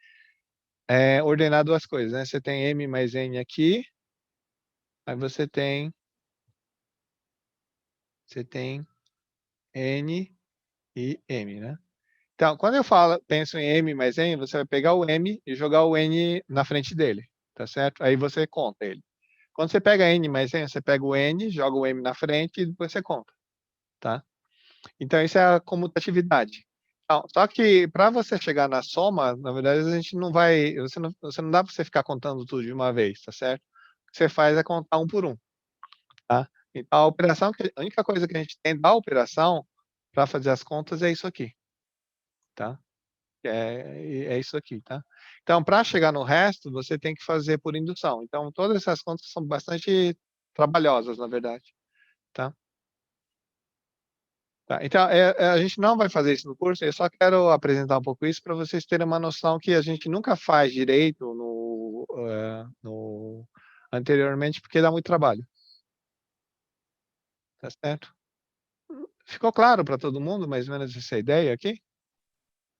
ordenar duas coisas, né? Você tem M mais N aqui, aí você tem N e M, né? Então, quando eu penso em M mais N, você vai pegar o M e jogar o N na frente dele, tá certo? Aí você conta ele. Quando você pega N mais N, você pega o N, joga o M na frente e depois você conta, tá? Então, isso é a comutatividade. Então, só que para você chegar na soma, na verdade, a gente não vai. Você não dá para você ficar contando tudo de uma vez, tá certo? O que você faz é contar um por um, tá? Então, a única coisa que a gente tem da operação para fazer as contas é isso aqui, tá? É isso aqui, tá? Então, para chegar no resto, você tem que fazer por indução. Então, todas essas contas são bastante trabalhosas, na verdade, tá? Tá, então, a gente não vai fazer isso no curso, eu só quero apresentar um pouco isso para vocês terem uma noção que a gente nunca faz direito anteriormente, porque dá muito trabalho. Tá certo? Ficou claro para todo mundo, mais ou menos, essa ideia aqui?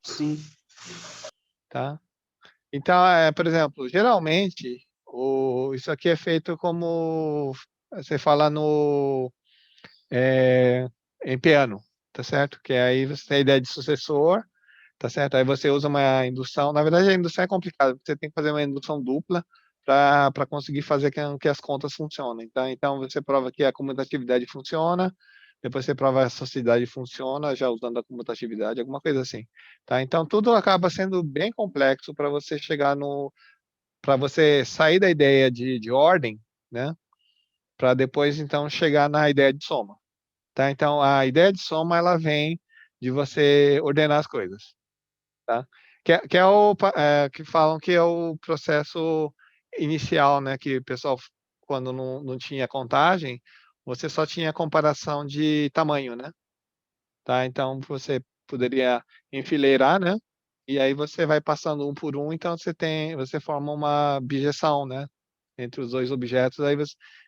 Sim. Tá? Então, por exemplo, geralmente, isso aqui é feito como você fala em piano, tá certo? Que aí você tem a ideia de sucessor, tá certo? Aí você usa uma indução. Na verdade, a indução é complicada, porque você tem que fazer uma indução dupla para conseguir fazer com que as contas funcionem, tá? Então, você prova que a comutatividade funciona, depois você prova que a sociedade funciona, já usando a comutatividade, alguma coisa assim, tá? Então, tudo acaba sendo bem complexo para você chegar para você sair da ideia de ordem, né? Para depois, então, chegar na ideia de soma, tá? Então, a ideia de soma, ela vem de você ordenar as coisas, tá? Que falam que é o processo inicial, né? Que o pessoal, quando não tinha contagem, você só tinha comparação de tamanho, né? Tá? Então, você poderia enfileirar, né? E aí você vai passando um por um, então você forma uma bijeção, né? Entre os dois objetos, aí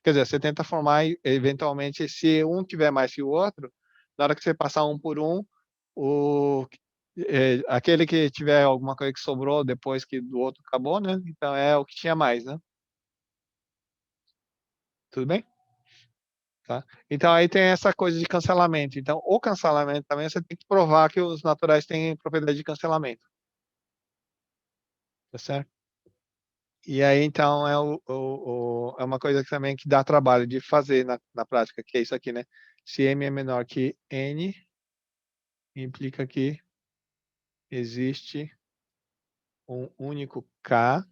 quer dizer, você tenta formar, eventualmente, se um tiver mais que o outro, na hora que você passar um por um, aquele que tiver alguma coisa que sobrou depois que do outro acabou, né? Então é o que tinha mais, né? Tudo bem? Tá? Então aí tem essa coisa de cancelamento. Então, o cancelamento também você tem que provar que os naturais têm propriedade de cancelamento. Tá certo? E aí, então, é uma coisa que também que dá trabalho de fazer na prática, que é isso aqui, né? Se M é menor que N, implica que existe um único K,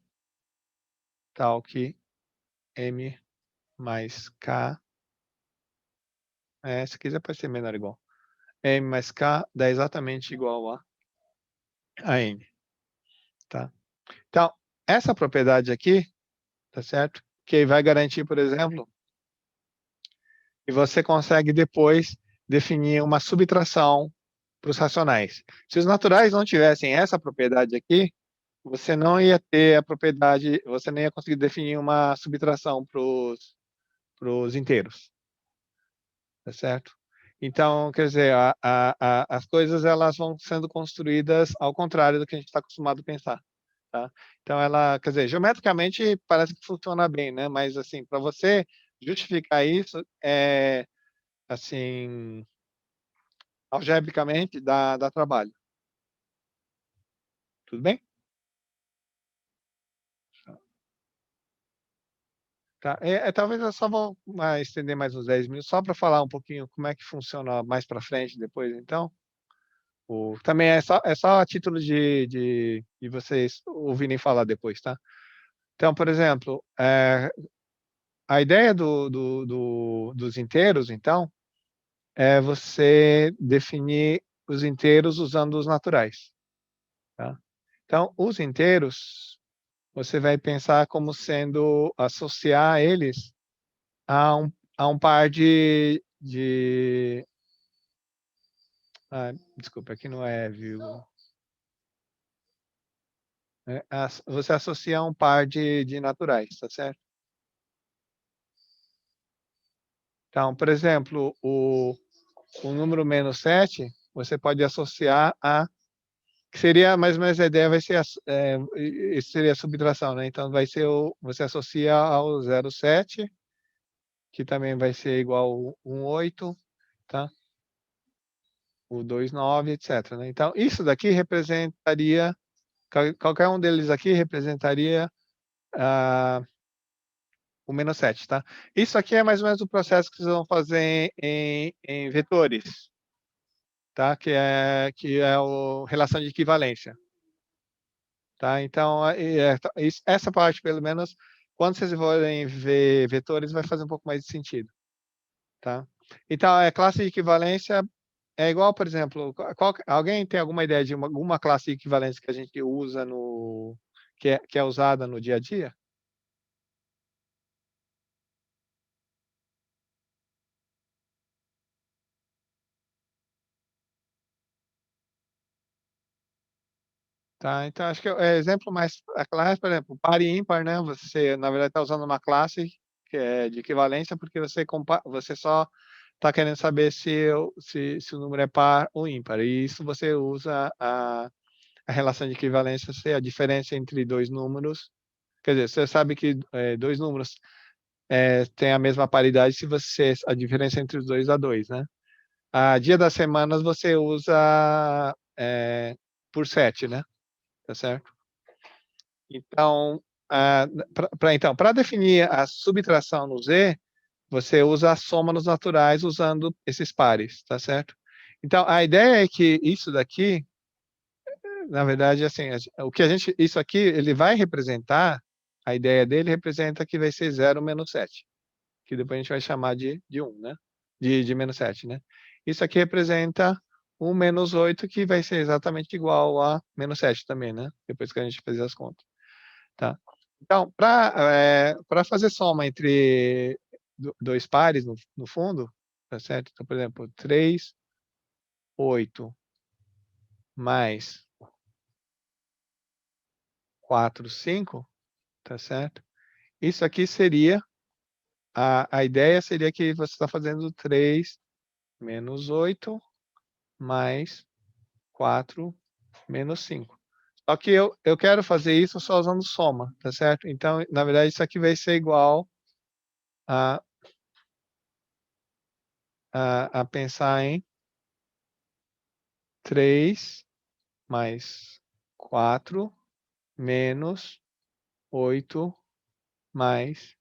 tal que M mais K, se quiser pode ser menor ou igual. M mais K dá exatamente igual a N, tá? Então, essa propriedade aqui, tá certo? Que vai garantir, por exemplo, que você consegue depois definir uma subtração para os racionais. Se os naturais não tivessem essa propriedade aqui, você não ia ter a propriedade, você nem ia conseguir definir uma subtração para os inteiros, tá certo? Então, quer dizer, as coisas elas vão sendo construídas ao contrário do que a gente está acostumado a pensar, tá? Então, quer dizer, geometricamente parece que funciona bem, né? Mas, assim, para você justificar isso, assim, algebricamente dá trabalho. Tudo bem? Tá. Talvez eu só vou estender mais uns 10 minutos, só para falar um pouquinho como é que funciona mais para frente depois, então. Também é só a título de vocês ouvirem falar depois, tá? Então, por exemplo, a ideia dos inteiros, então, é você definir os inteiros usando os naturais. tá? Então, os inteiros, você vai pensar como sendo, associar eles a um par desculpa, aqui não é vírgula. Você associa a um par de naturais, tá certo? Então, por exemplo, o número -7, você pode associar que seria mais ou menos a ideia, vai ser, isso seria a subtração, né? Então, vai ser você associa ao 0,7, que também vai ser igual ao 1,8, tá? O 2,9, etc, né? Então, isso daqui representaria, qualquer um deles aqui representaria o -7, tá? Isso aqui é mais ou menos o processo que vocês vão fazer em vetores, tá? Que é o relação de equivalência, tá? Então, essa parte, pelo menos, quando vocês forem ver vetores, vai fazer um pouco mais de sentido, tá? Então, a classe de equivalência é igual, por exemplo, alguém tem alguma ideia de alguma classe de equivalência que a gente usa que é usada no dia a dia? Tá, então acho que o exemplo mais claro, por exemplo, par e ímpar, né? Você, na verdade, está usando uma classe que é de equivalência, porque você só está querendo saber se o número é par ou ímpar. E isso você usa a relação de equivalência, ser a diferença entre dois números. Quer dizer, você sabe que dois números têm a mesma paridade se a diferença entre os dois dá 2, né? A dia das semanas você usa por 7, né? Tá certo? Então, para definir a subtração no Z, você usa a soma nos naturais usando esses pares, tá certo? Então, a ideia é que isso daqui, na verdade, assim, isso aqui, ele vai representar, a ideia dele representa que vai ser 0 menos 7, que depois a gente vai chamar de 1, né? De menos 7, né? Isso aqui representa 1 menos 8, que vai ser exatamente igual a menos 7 também, né? Depois que a gente fizer as contas. Tá? Então, para fazer soma entre dois pares no fundo, tá certo? Então, por exemplo, 3, 8 mais 4, 5, tá certo? Isso aqui seria, a ideia seria que você está fazendo 3 menos 8 mais 4 menos 5. Só que eu quero fazer isso só usando soma, tá certo? Então, na verdade, isso aqui vai ser igual a pensar em 3 mais 4 menos 8 mais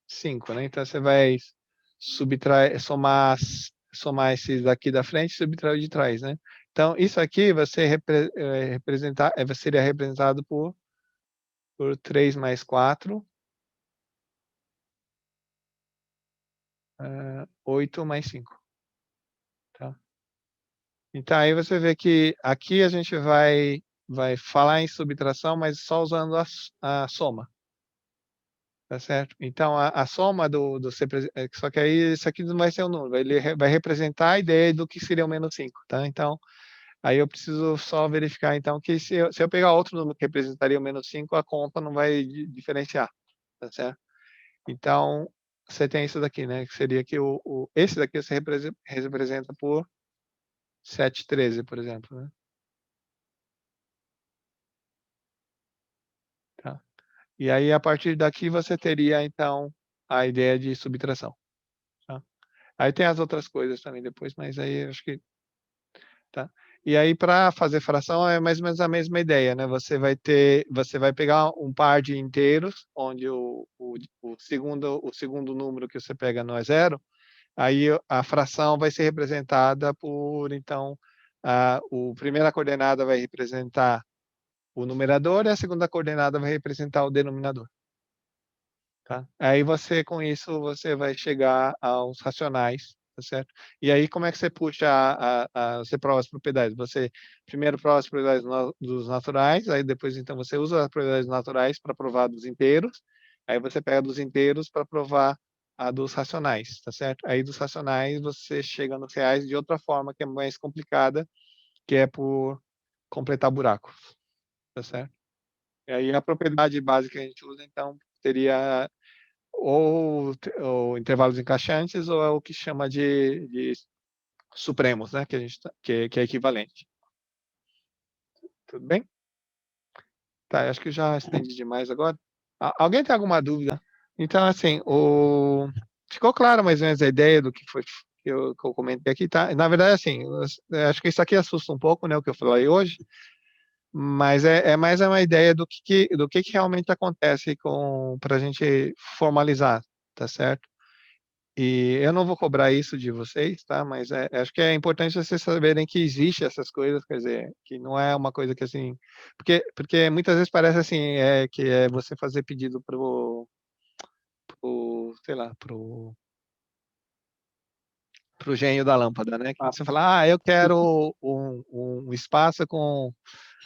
5, né? Então, você vai somar esses daqui da frente e subtrair o de trás, né? Então, isso aqui você seria representado por 3 mais 4, 8 mais 5. Tá? Então, aí você vê que aqui a gente vai falar em subtração, mas só usando a soma. Tá certo? Então, a soma só que aí isso aqui não vai ser um número, ele vai representar a ideia do que seria o menos 5, tá? Então, aí eu preciso só verificar, então, que se eu pegar outro número que representaria o menos 5, a conta não vai diferenciar, tá certo? Então, você tem isso daqui, né? Que seria que esse daqui você representa por 7,13, por exemplo, né? Tá? E aí, a partir daqui, você teria, então, a ideia de subtração. Tá? Aí tem as outras coisas também depois, mas aí acho que... Tá? E aí, para fazer fração, é mais ou menos a mesma ideia, né? Você vai pegar um par de inteiros, onde o segundo número que você pega não é zero, aí a fração vai ser representada por, então, primeira coordenada vai representar o numerador e a segunda coordenada vai representar o denominador. Tá? Aí com isso, você vai chegar aos racionais, tá tá certo? E aí, como é que você puxa você prova as propriedades? Você primeiro prova as propriedades dos naturais, aí depois, então, você usa as propriedades naturais para provar dos inteiros, aí você pega dos inteiros para provar a dos racionais, tá certo? Aí dos racionais você chega nos reais de outra forma que é mais complicada, que é por completar buracos, tá certo? E aí a propriedade básica que a gente usa, então, seria ou intervalos encaixantes ou é o que chama de supremos, né? Que a gente que é equivalente. Tudo bem? Tá, acho que eu já estendi demais agora. Alguém tem alguma dúvida? Então, assim, ficou claro mais ou menos a ideia do que foi que eu comentei aqui, tá? Na verdade, assim, eu acho que isso aqui assusta um pouco, né, o que eu falei hoje, mas é mais uma ideia do que realmente acontece para a gente formalizar, tá certo? E eu não vou cobrar isso de vocês, tá? Mas acho que é importante vocês saberem que existe essas coisas, quer dizer, que não é uma coisa que assim, porque muitas vezes parece assim, que é você fazer pedido sei lá, pro gênio da lâmpada, né? Que você fala, eu quero um espaço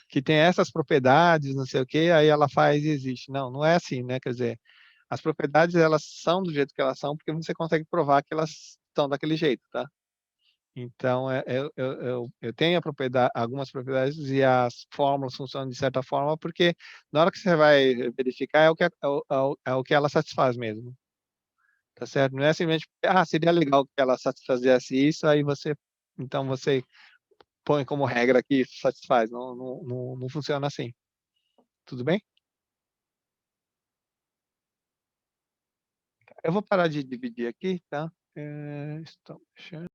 que tem essas propriedades, não sei o quê, aí ela faz e existe. Não, não é assim, né? Quer dizer, as propriedades elas são do jeito que elas são porque você consegue provar que elas estão daquele jeito, tá? Então, eu tenho algumas propriedades e as fórmulas funcionam de certa forma porque na hora que você vai verificar é o que ela satisfaz mesmo, tá certo? Não é simplesmente, seria legal que ela satisfazesse isso, aí então você põe como regra que isso satisfaz. Não funciona assim. Tudo bem? Eu vou parar de dividir aqui, tá? Estão fechando.